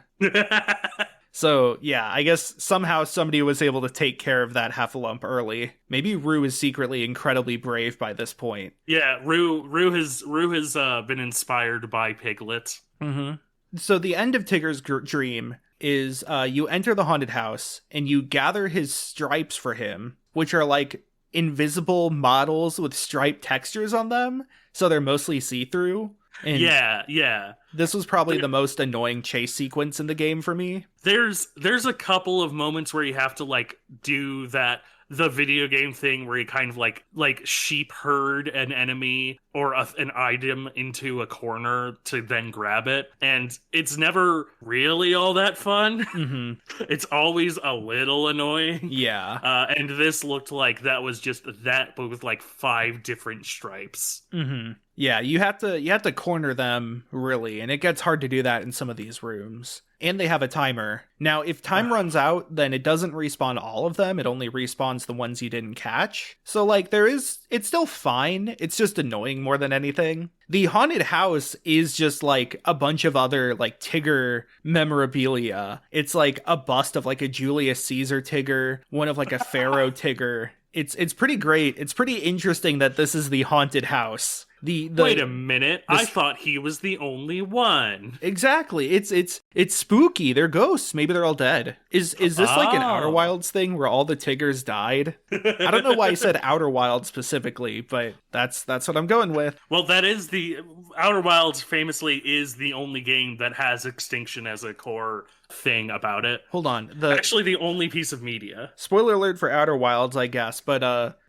So, yeah, I guess somehow somebody was able to take care of that Heffalump early. Maybe Rue is secretly incredibly brave by this point. Yeah, Rue has been inspired by Piglet. Mm-hmm. So the end of Tigger's dream is you enter the haunted house and you gather his stripes for him, which are like invisible models with striped textures on them. So they're mostly see-through. And yeah. This was probably the most annoying chase sequence in the game for me. There's a couple of moments where you have to like do the video game thing where you kind of like sheep herd an enemy or an item into a corner to then grab it, and it's never really all that fun. Mm-hmm. It's always a little annoying. Yeah. And this looked like that was just that, but with like 5 different stripes. Mm-hmm. Yeah, you have to corner them, really, and it gets hard to do that in some of these rooms. And they have a timer. Now, if time runs out, then it doesn't respawn all of them. It only respawns the ones you didn't catch. So, like, it's still fine. It's just annoying more than anything. The haunted house is just, like, a bunch of other, like, Tigger memorabilia. It's, like, a bust of, like, a Julius Caesar Tigger, one of, like, a Pharaoh Tigger. It's pretty great. It's pretty interesting that this is the haunted house. Wait a minute. I thought he was the only one. Exactly. It's spooky. They're ghosts. Maybe they're all dead. Is this like an Outer Wilds thing where all the Tiggers died? I don't know why I said Outer Wilds specifically, but that's what I'm going with. Well, that is the Outer Wilds famously is the only game that has extinction as a core thing about it. Hold on. Actually the only piece of media. Spoiler alert for Outer Wilds, I guess, but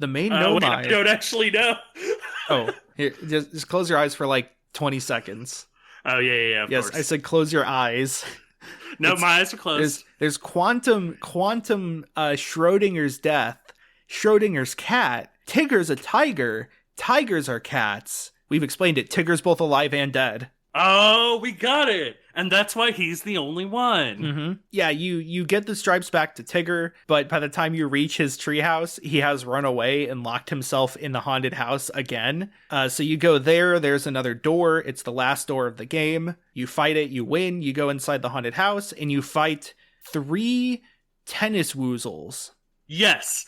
the main Nomai... I don't actually know. Oh, here, just close your eyes for like 20 seconds. Oh, yeah, of yes, course. I said close your eyes. No, my eyes are closed. There's quantum Schrodinger's death, Schrodinger's cat, Tigger's a tiger, tigers are cats. We've explained it. Tigger's both alive and dead. Oh, we got it. And that's why he's the only one. Mm-hmm. Yeah, you get the stripes back to Tigger, but by the time you reach his treehouse, he has run away and locked himself in the haunted house again. So you go there, there's another door. It's the last door of the game. You fight it, you win, you go inside the haunted house, and you fight 3 tennis woozles. Yes,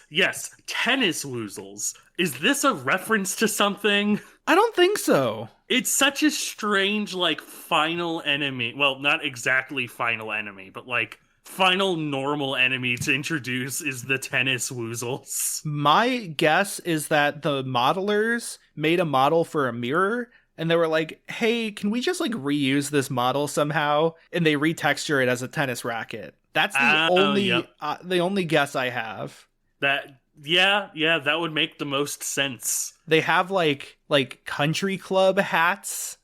tennis woozles. Is this a reference to something? I don't think so. It's such a strange, like, final enemy. Well, not exactly final enemy, but, like, final normal enemy to introduce is the tennis woozles. My guess is that the modelers made a model for a mirror, and they were like, hey, can we just, like, reuse this model somehow? And they retexture it as a tennis racket. That's the only guess I have. Yeah, that would make the most sense. They have like country club hats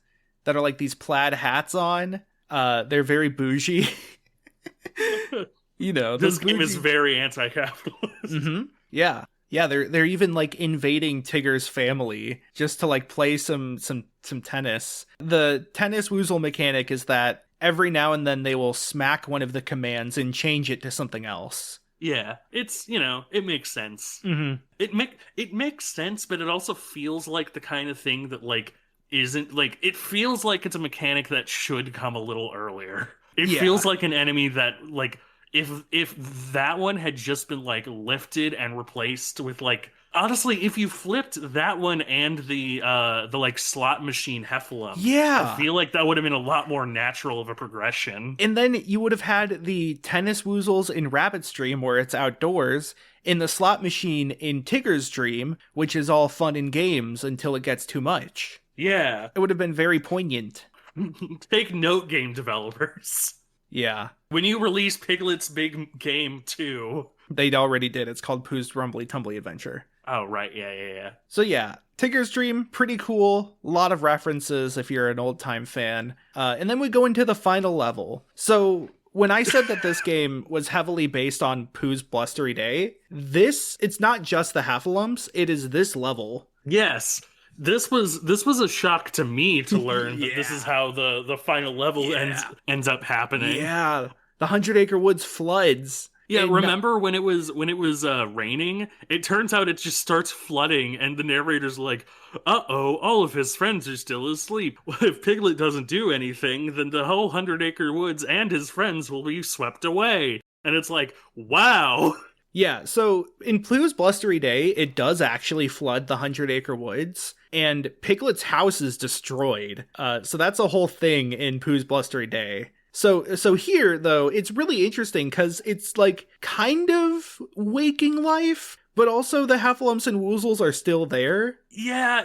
that are like these plaid hats on. They're very bougie. You know, this game is very anti-capitalist. Mm-hmm. Yeah, they're even like invading Tigger's family just to like play some tennis. The tennis woozle mechanic is that every now and then they will smack one of the commands and change it to something else. Yeah, it's, you know, it makes sense. Mm-hmm. It makes sense, but it also feels like the kind of thing that, like, isn't, like, it feels like it's a mechanic that should come a little earlier. It feels like an enemy that, like, if that one had just been, like, lifted and replaced with, like, honestly, if you flipped that one and the like slot machine Heffalump, I feel like that would have been a lot more natural of a progression. And then you would have had the tennis woozles in Rabbit's Dream, where it's outdoors, in the slot machine in Tigger's Dream, which is all fun and games until it gets too much. Yeah, it would have been very poignant. Take note, game developers. Yeah, when you release Piglet's Big Game 2, they already did. It's called Pooh's Rumbly Tumbly Adventure. Oh, right. Yeah. So yeah, Tigger's Dream, pretty cool. A lot of references if you're an old-time fan. And then we go into the final level. So when I said that this game was heavily based on Pooh's Blustery Day, it's not just the Heffalumps, it is this level. Yes. This was a shock to me to learn that this is how the final level ends up happening. Yeah. The 100 Acre Woods floods. Yeah, And remember when it was raining? It turns out it just starts flooding, and the narrator's like, "Uh-oh, all of his friends are still asleep. Well, if Piglet doesn't do anything, then the whole 100-acre woods and his friends will be swept away." And it's like, wow. Yeah, so in Pooh's Blustery Day, it does actually flood the 100-acre woods, and Piglet's house is destroyed. So that's a whole thing in Pooh's Blustery Day. So here, though, it's really interesting because it's like kind of waking life, but also the Heffalumps and Woozles are still there. Yeah,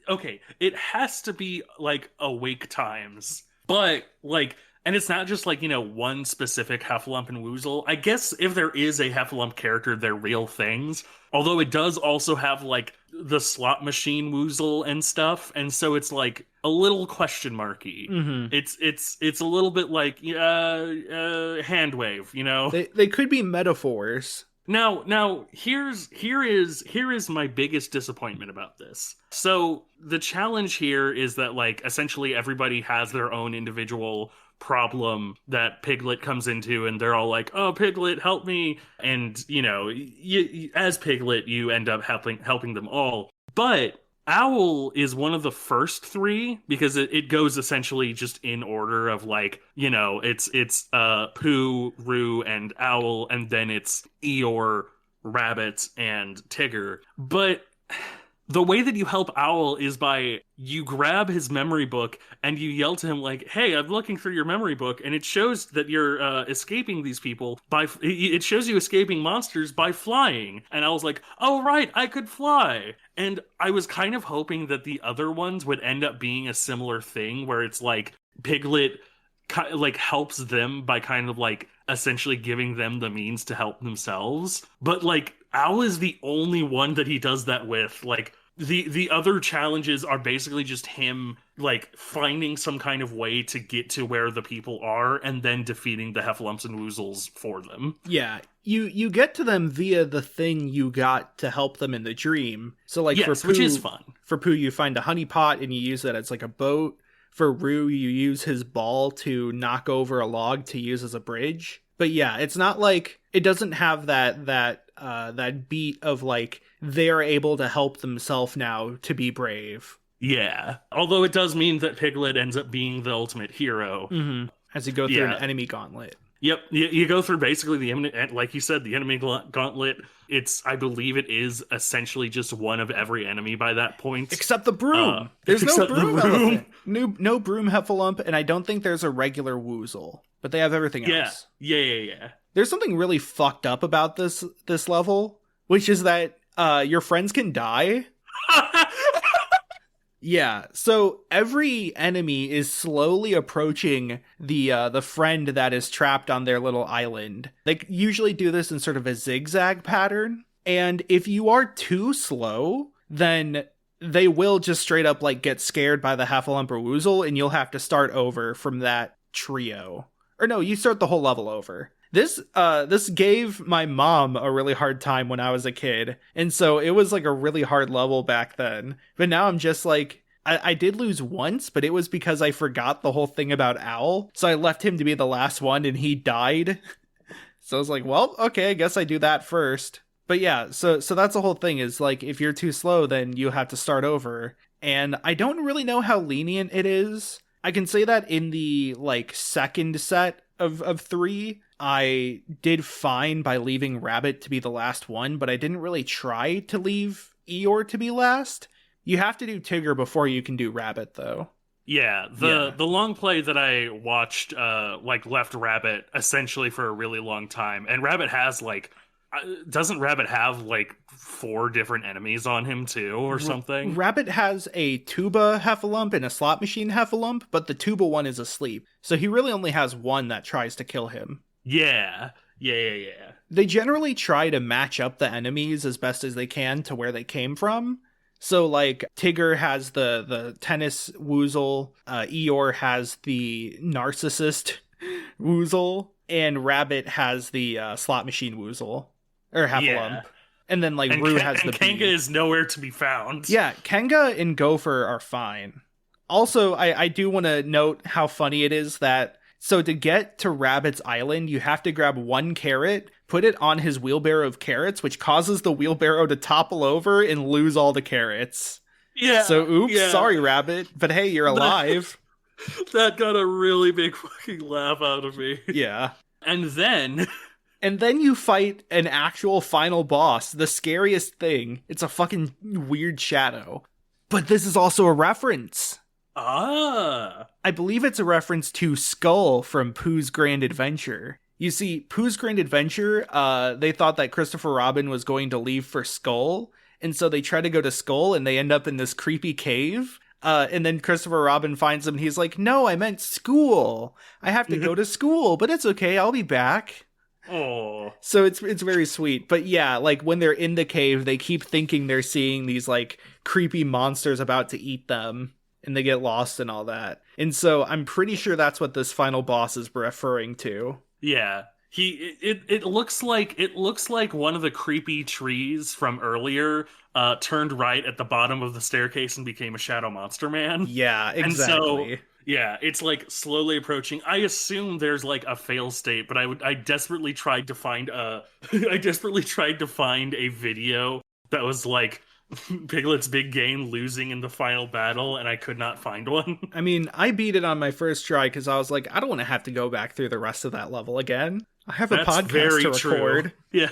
okay, it has to be like awake times, but like, and it's not just like, one specific Heffalump and Woozle. I guess if there is a Heffalump character, they're real things. Although it does also have like the slot machine Woozle and stuff, and so it's like a little question marky. Mm-hmm. It's a little bit like hand wave, They could be metaphors. Now here is my biggest disappointment about this. So the challenge here is that like essentially everybody has their own individual problem that Piglet comes into, and they're all like, "Oh, Piglet, help me!" And you as Piglet, you end up helping them all. But Owl is one of the first three because it goes essentially just in order of like, it's Pooh, Roo, and Owl, and then it's Eeyore, Rabbit, and Tigger. But the way that you help Owl is by you grab his memory book and you yell to him like, "Hey, I'm looking through your memory book, and it shows that you're escaping these people it shows you escaping monsters by flying." And I was like, "Oh right, I could fly." And I was kind of hoping that the other ones would end up being a similar thing where it's like Piglet like helps them by kind of like essentially giving them the means to help themselves. But like Owl is the only one that he does that with. Like the other challenges are basically just him like finding some kind of way to get to where the people are and then defeating the Heffalumps and Woozles for them. Yeah, you get to them via the thing you got to help them in the dream. So like yes, for Pooh, which is fun. For Pooh, you find a honey pot and you use that as like a boat. For Roo, you use his ball to knock over a log to use as a bridge. But yeah, it's not like it doesn't have that beat of like they're able to help themselves now to be brave. Yeah, although it does mean that Piglet ends up being the ultimate hero. Mm-hmm. As you go through an enemy gauntlet. Yep, you go through basically like you said, the enemy gauntlet. I believe it is essentially just one of every enemy by that point. Except the broom. There's no broom elephant. No broom Heffalump, and I don't think there's a regular Woozle. But they have everything else. Yeah. There's something really fucked up about this level, which is that your friends can die. Yeah, so every enemy is slowly approaching the friend that is trapped on their little island. They usually do this in sort of a zigzag pattern, and if you are too slow, then they will just straight up like get scared by the Heffalump or Woozle, and you'll have to start over from that trio. Or no, you start the whole level over. This gave my mom a really hard time when I was a kid, and so it was like a really hard level back then. But now I'm just like, I did lose once, but it was because I forgot the whole thing about Owl, so I left him to be the last one, and he died. So I was like, well, okay, I guess I do that first. But yeah, so that's the whole thing, is like, if you're too slow, then you have to start over. And I don't really know how lenient it is. I can say that in the like second set of 3, I did fine by leaving Rabbit to be the last one, but I didn't really try to leave Eeyore to be last. You have to do Tigger before you can do Rabbit, though. Yeah, the long play that I watched like left Rabbit essentially for a really long time, and Rabbit has like, doesn't Rabbit have like 4 different enemies on him too, or something? Rabbit has a tuba Heffalump and a slot machine Heffalump, but the tuba one is asleep, so he really only has one that tries to kill him. Yeah. They generally try to match up the enemies as best as they can to where they came from. So, like, Tigger has the tennis Woozle, Eeyore has the narcissist Woozle, and Rabbit has the slot machine Woozle, or Heffalump. Yeah. And then, like, Roo has the Kanga is nowhere to be found. Yeah, Kanga and Gopher are fine. Also, I do want to note how funny it is that So to get to Rabbit's Island, you have to grab one carrot, put it on his wheelbarrow of carrots, which causes the wheelbarrow to topple over and lose all the carrots. Yeah. So oops, yeah. sorry, Rabbit, but hey, you're alive. That got a really big fucking laugh out of me. Yeah. And then you fight an actual final boss, the scariest thing. It's a fucking weird shadow. But this is also a reference. I believe it's a reference to Skull from Pooh's Grand Adventure. You see, Pooh's Grand Adventure, they thought that Christopher Robin was going to leave for Skull, and so they try to go to Skull, and they end up in this creepy cave. And then Christopher Robin finds him, and he's like, no, I meant school. I have to go to school, but it's okay, I'll be back. Oh. So it's very sweet. But yeah, like when they're in the cave, they keep thinking they're seeing these like creepy monsters about to eat them. And they get lost and all that. And so I'm pretty sure that's what this final boss is referring to. Yeah. It looks like one of the creepy trees from earlier turned right at the bottom of the staircase and became a shadow monster man. Yeah, exactly. And so yeah, it's like slowly approaching. I assume there's like a fail state, but I desperately tried to find a video that was like Piglet's big game losing in the final battle, and I could not find one. I mean, I beat it on my first try because I was like, I don't want to have to go back through the rest of that level again. I have a podcast to record. True. Yeah,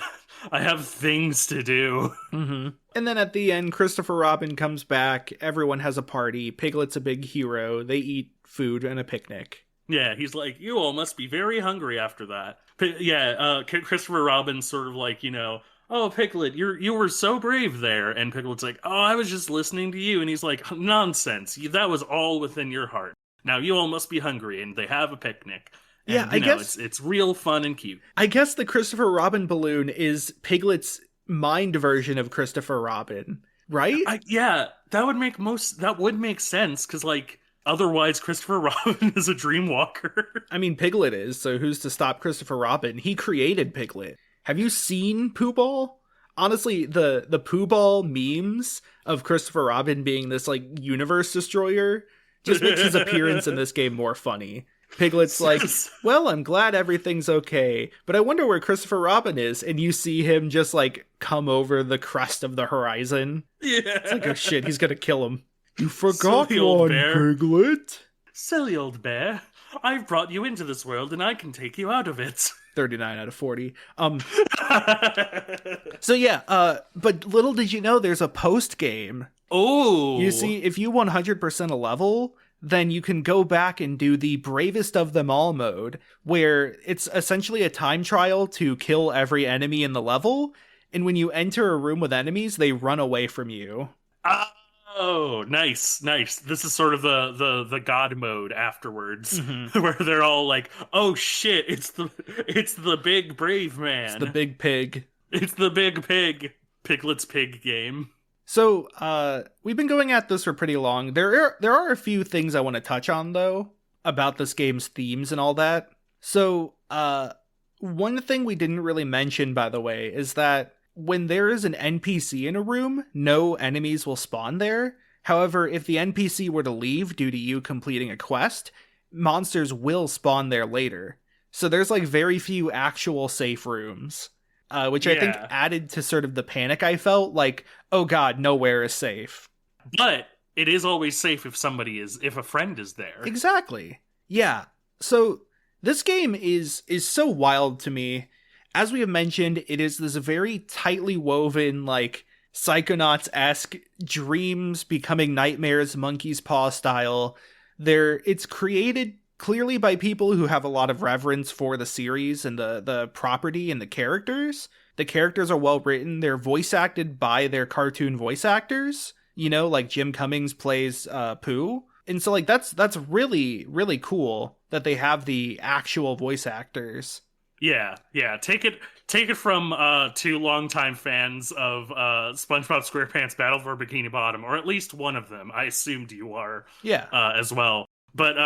I have things to do. Mm-hmm. And then at the end, Christopher Robin comes back. Everyone has a party. Piglet's a big hero. They eat food and a picnic. Yeah, he's like, you all must be very hungry after that. Christopher Robin's sort of like, oh, Piglet, you were so brave there. And Piglet's like, oh, I was just listening to you. And he's like, nonsense. That was all within your heart. Now you all must be hungry. And they have a picnic. And, yeah, I guess it's real fun and cute. I guess the Christopher Robin balloon is Piglet's mind version of Christopher Robin, right? That would make sense. Because, like, otherwise Christopher Robin is a dreamwalker. I mean, Piglet is. So who's to stop Christopher Robin? He created Piglet. Have you seen Pooh Ball? Honestly, the Pooh Ball memes of Christopher Robin being this, like, universe destroyer just makes his appearance in this game more funny. Piglet's like, well, I'm glad everything's okay, but I wonder where Christopher Robin is, and you see him just, like, come over the crest of the horizon. Yeah. It's like, oh shit, he's gonna kill him. You forgot Silly old one, bear. Piglet. Silly old bear. I've brought you into this world, and I can take you out of it. 39 out of 40. So yeah, but little did you know there's a post game. Oh. You see, if you 100% a level, then you can go back and do the bravest of them all mode, where it's essentially a time trial to kill every enemy in the level. And when you enter a room with enemies, they run away from you. Oh, nice. This is sort of the god mode afterwards, where they're all like, "Oh shit! It's the big brave man. It's the big pig. It's the big pig. Piglet's pig game." So, we've been going at this for pretty long. There are a few things I want to touch on though about this game's themes and all that. So, one thing we didn't really mention, by the way, is that when there is an NPC in a room, no enemies will spawn there. However, if the NPC were to leave due to you completing a quest, monsters will spawn there later. So there's like very few actual safe rooms, which I think added to sort of the panic I felt, like, oh god, nowhere is safe. But it is always safe if if a friend is there. Exactly. Yeah. So this game is so wild to me. As we have mentioned, it is this very tightly woven, like, Psychonauts-esque dreams becoming nightmares, monkey's paw style. It's created clearly by people who have a lot of reverence for the series and the property and the characters. The characters are well written. They're voice acted by their cartoon voice actors. Like Jim Cummings plays Pooh. And so, like, that's really, really cool that they have the actual voice actors. Yeah. Take it from two longtime fans of SpongeBob SquarePants Battle for Bikini Bottom, or at least one of them. I assumed you are, as well. But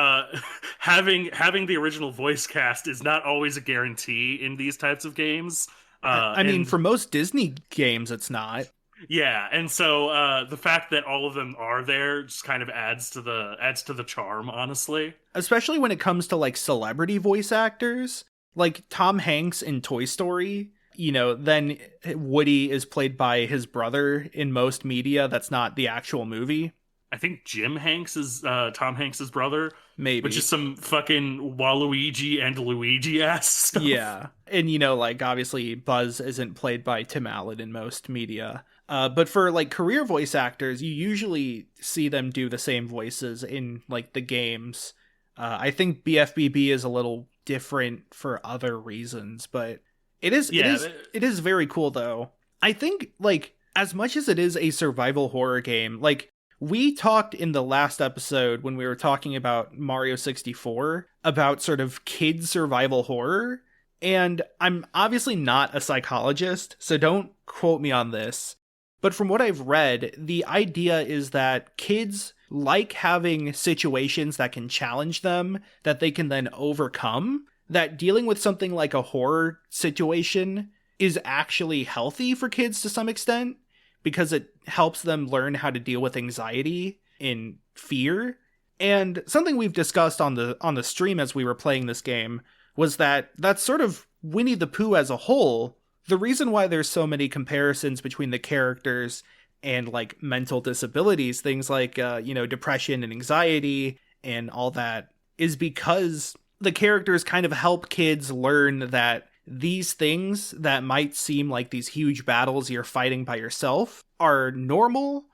having the original voice cast is not always a guarantee in these types of games. I mean, for most Disney games, it's not. Yeah, and so the fact that all of them are there just kind of adds to the charm, honestly. Especially when it comes to like celebrity voice actors, like Tom Hanks in Toy Story. Then Woody is played by his brother in most media. That's not the actual movie. I think Jim Hanks is Tom Hanks's brother, Maybe. which is some fucking Waluigi and Luigi ass stuff. Yeah. And, like, obviously Buzz isn't played by Tim Allen in most media. But for, like, career voice actors, you usually see them do the same voices in, like, the games. I think BFBB is a little different for other reasons, but it is very cool, though. I think, like, as much as it is a survival horror game, like, we talked in the last episode when we were talking about Mario 64 about sort of kid survival horror. And I'm obviously not a psychologist, so don't quote me on this. But from what I've read, the idea is that kids like having situations that can challenge them, that they can then overcome, that dealing with something like a horror situation is actually healthy for kids to some extent, because it helps them learn how to deal with anxiety and fear. And something we've discussed on the stream as we were playing this game was that that's sort of Winnie the Pooh as a whole. The reason why there's so many comparisons between the characters and like mental disabilities, things like, depression and anxiety and all that, is because the characters kind of help kids learn that these things that might seem like these huge battles you're fighting by yourself are normal,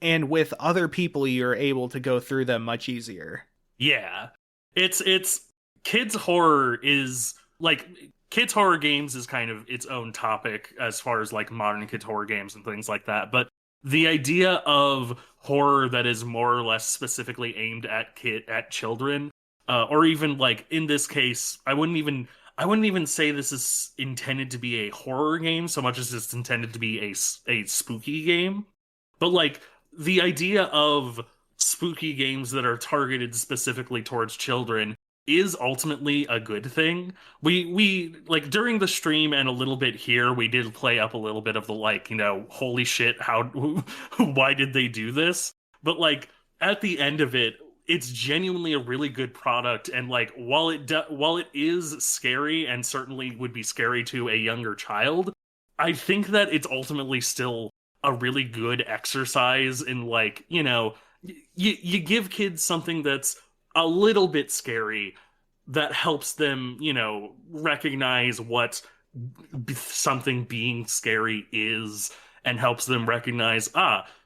and with other people you're able to go through them much easier. Yeah. It's kids horror is like kids horror games is kind of its own topic as far as like modern kids horror games and things like that. But the idea of horror that is more or less specifically aimed at children, or even like in this case, I wouldn't even say this is intended to be a horror game so much as it's intended to be a spooky game. But like the idea of spooky games that are targeted specifically towards children is ultimately a good thing. We like during the stream and a little bit here, we did play up a little bit of the like, holy shit, why did they do this? But like at the end of it, it's genuinely a really good product, and like while it is scary and certainly would be scary to a younger child, I think that it's ultimately still a really good exercise in like, you give kids something that's a little bit scary that helps them, recognize what something being scary is, and helps them recognize,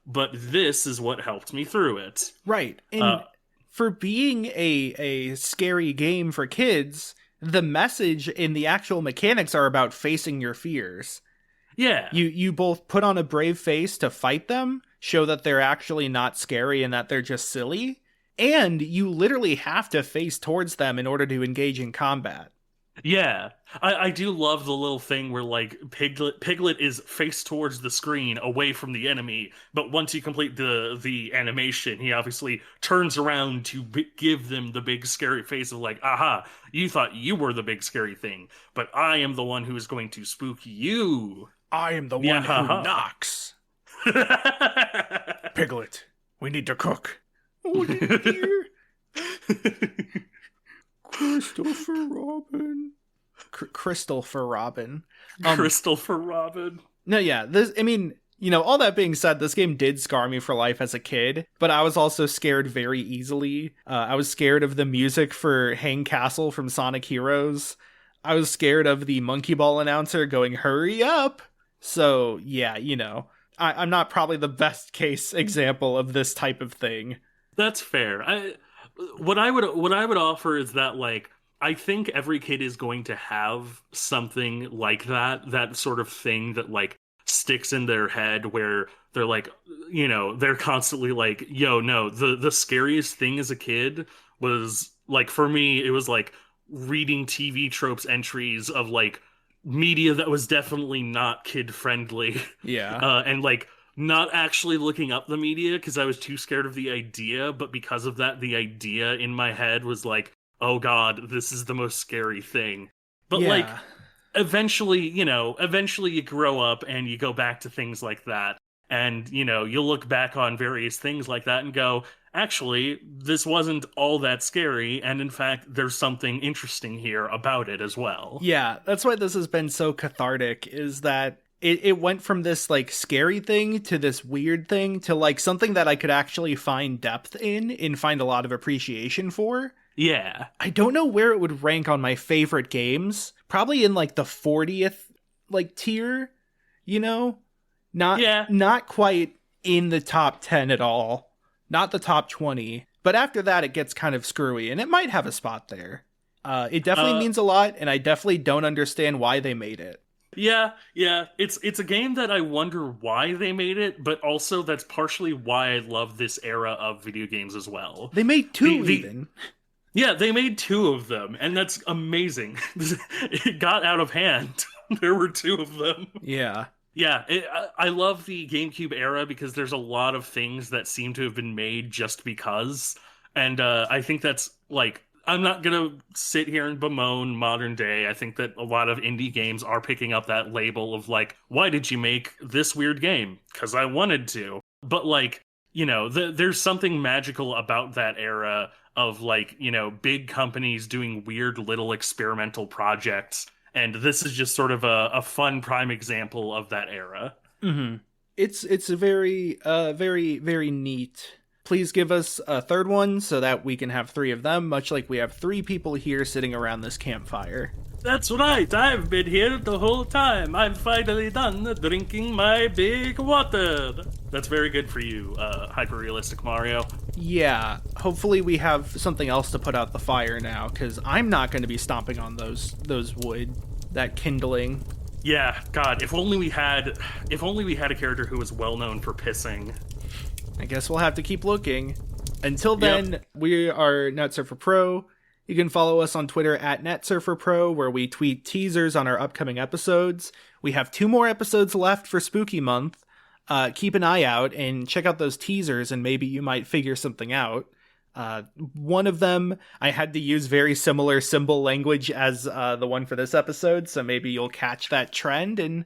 but this is what helped me through it. Right. And for being a scary game for kids, the message and the actual mechanics are about facing your fears. Yeah. You both put on a brave face to fight them, show that they're actually not scary and that they're just silly, and you literally have to face towards them in order to engage in combat. Yeah, I do love the little thing where like Piglet is face towards the screen away from the enemy, but once you complete the animation, he obviously turns around to give them the big scary face of like, aha, you thought you were the big scary thing, but I am the one who is going to spook you. I am the one who knocks. Piglet, we need to cook. Oh dear. Christopher Robin. Crystal for Robin. Crystal for Robin. No, yeah. All that being said, this game did scar me for life as a kid, but I was also scared very easily. I was scared of the music for Hang Castle from Sonic Heroes. I was scared of the Monkey Ball announcer going, "Hurry up!" So, yeah, I'm not probably the best case example of this type of thing. That's fair. What I would offer is that like I think every kid is going to have something like that sort of thing that like sticks in their head where they're like, they're constantly like, yo, no, the scariest thing as a kid was like, for me, it was like reading TV tropes entries of like media that was definitely not kid friendly. Yeah. And like not actually looking up the media because I was too scared of the idea, but because of that, the idea in my head was like, oh god, this is the most scary thing. But yeah. like, eventually you grow up and you go back to things like that, And, you'll look back on various things like that and go, actually, this wasn't all that scary. And in fact, there's something interesting here about it as well. Yeah, that's why this has been so cathartic, is that it went from this like scary thing to this weird thing to like something that I could actually find depth in and find a lot of appreciation for. Yeah. I don't know where it would rank on my favorite games. Probably in like the 40th like tier, Not quite in the top 10 at all. Not the top 20. But after that it gets kind of screwy, and it might have a spot there. It definitely means a lot, and I definitely don't understand why they made it. Yeah. It's a game that I wonder why they made it, but also that's partially why I love this era of video games as well. They made two even. Yeah, they made 2 of them, and that's amazing. It got out of hand. There were 2 of them. Yeah. Yeah, I love the GameCube era because there's a lot of things that seem to have been made just because. And I think that's, like, I'm not going to sit here and bemoan modern day. I think that a lot of indie games are picking up that label of, like, why did you make this weird game? Because I wanted to. But, like, there's something magical about that era of, like, big companies doing weird little experimental projects. And this is just sort of a fun prime example of that era. Mm-hmm. It's a very, very, very neat. Please give us a third one so that we can have 3 of them, much like we have 3 people here sitting around this campfire. That's right, I've been here the whole time. I'm finally done drinking my big water. That's very good for you, hyper-realistic Mario. Yeah, hopefully we have something else to put out the fire now, because I'm not going to be stomping on those wood, that kindling. Yeah, God, if only we had a character who was well known for pissing. I guess we'll have to keep looking. Until then, We are NetSurfer Pro. You can follow us on Twitter at NetSurferPro, where we tweet teasers on our upcoming episodes. We have 2 more episodes left for Spooky Month. Keep an eye out and check out those teasers, and maybe you might figure something out. One of them, I had to use very similar symbol language as the one for this episode, so maybe you'll catch that trend and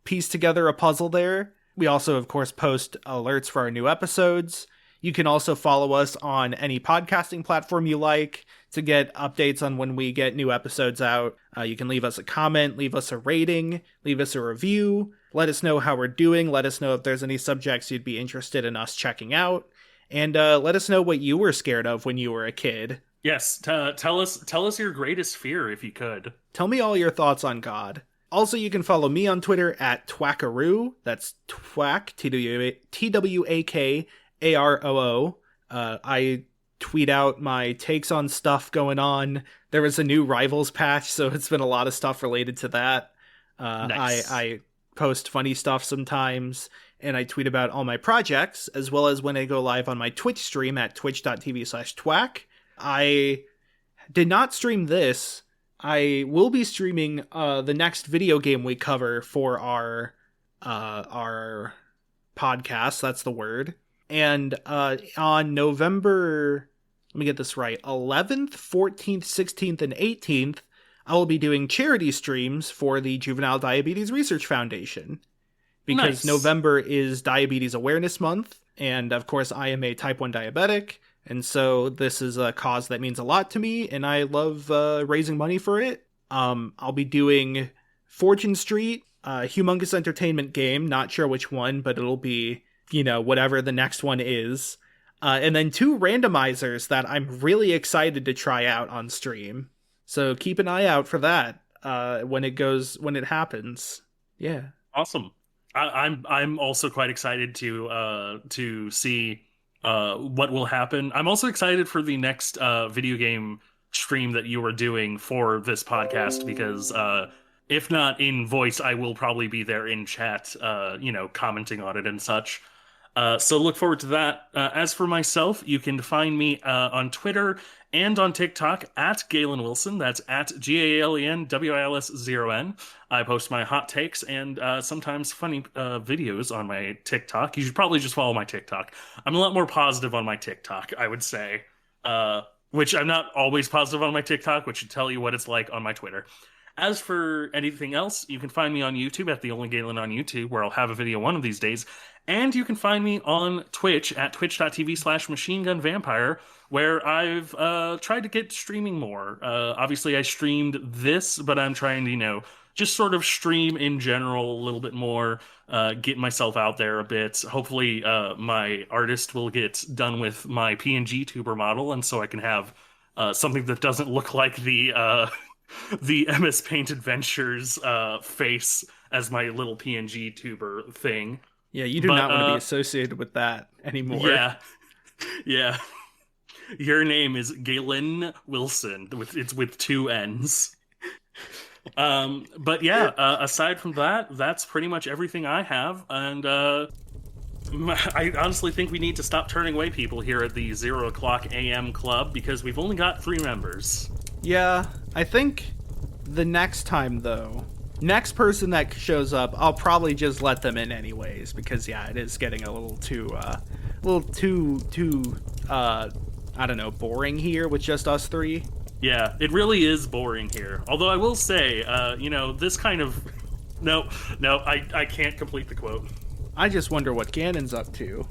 piece together a puzzle there. We also, of course, post alerts for our new episodes. You can also follow us on any podcasting platform you like to get updates on when we get new episodes out. You can leave us a comment, leave us a rating, leave us a review. Let us know how we're doing. Let us know if there's any subjects you'd be interested in us checking out. And let us know what you were scared of when you were a kid. Yes, tell us your greatest fear if you could. Tell me all your thoughts on God. Also, you can follow me on Twitter at Twackaroo. That's Twack, TWAKAROO. I tweet out my takes on stuff going on. There was a new Rivals patch, so it's been a lot of stuff related to that. Nice. I post funny stuff sometimes, and I tweet about all my projects, as well as when I go live on my Twitch stream at twitch.tv/twack. I did not stream this. I will be streaming the next video game we cover for our podcast. That's the word. And on November, let me get this right, 11th, 14th, 16th, and 18th, I will be doing charity streams for the Juvenile Diabetes Research Foundation. Because November is Diabetes Awareness Month, and of course I am a type 1 diabetic, and so this is a cause that means a lot to me, and I love raising money for it. I'll be doing Fortune Street, a humongous entertainment game, not sure which one, but it'll be, whatever the next one is. And then 2 randomizers that I'm really excited to try out on stream. So keep an eye out for that when it happens. Yeah. Awesome. I'm also quite excited to see what will happen. I'm also excited for the next video game stream that you are doing for this podcast because if not in voice, I will probably be there in chat, commenting on it and such. So look forward to that. As for myself, you can find me on Twitter and on TikTok at Galen Wilson. That's at GALENWILS0N. I post my hot takes and sometimes funny videos on my TikTok. You should probably just follow my TikTok. I'm a lot more positive on my TikTok, I would say. Which I'm not always positive on my TikTok, which should tell you what it's like on my Twitter. As for anything else, you can find me on YouTube at The Only Galen on YouTube, where I'll have a video one of these days. And you can find me on Twitch at twitch.tv/machinegunvampire, where I've tried to get streaming more. Obviously, I streamed this, but I'm trying to, just sort of stream in general a little bit more, get myself out there a bit. Hopefully, my artist will get done with my PNG tuber model, and so I can have something that doesn't look like the MS Paint Adventures face as my little PNG tuber thing. Yeah, you do not want to be associated with that anymore. Yeah. Your name is Galen Wilson. It's with 2 N's. But yeah, aside from that, that's pretty much everything I have. And I honestly think we need to stop turning away people here at the 0 o'clock a.m. club because we've only got 3 members. Yeah, I think the next time, though, next person that shows up, I'll probably just let them in anyways, because yeah, it is getting a little too I don't know, boring here with just us 3. Yeah, it really is boring here. Although I will say, this kind of... No, I can't complete the quote. I just wonder what Ganon's up to.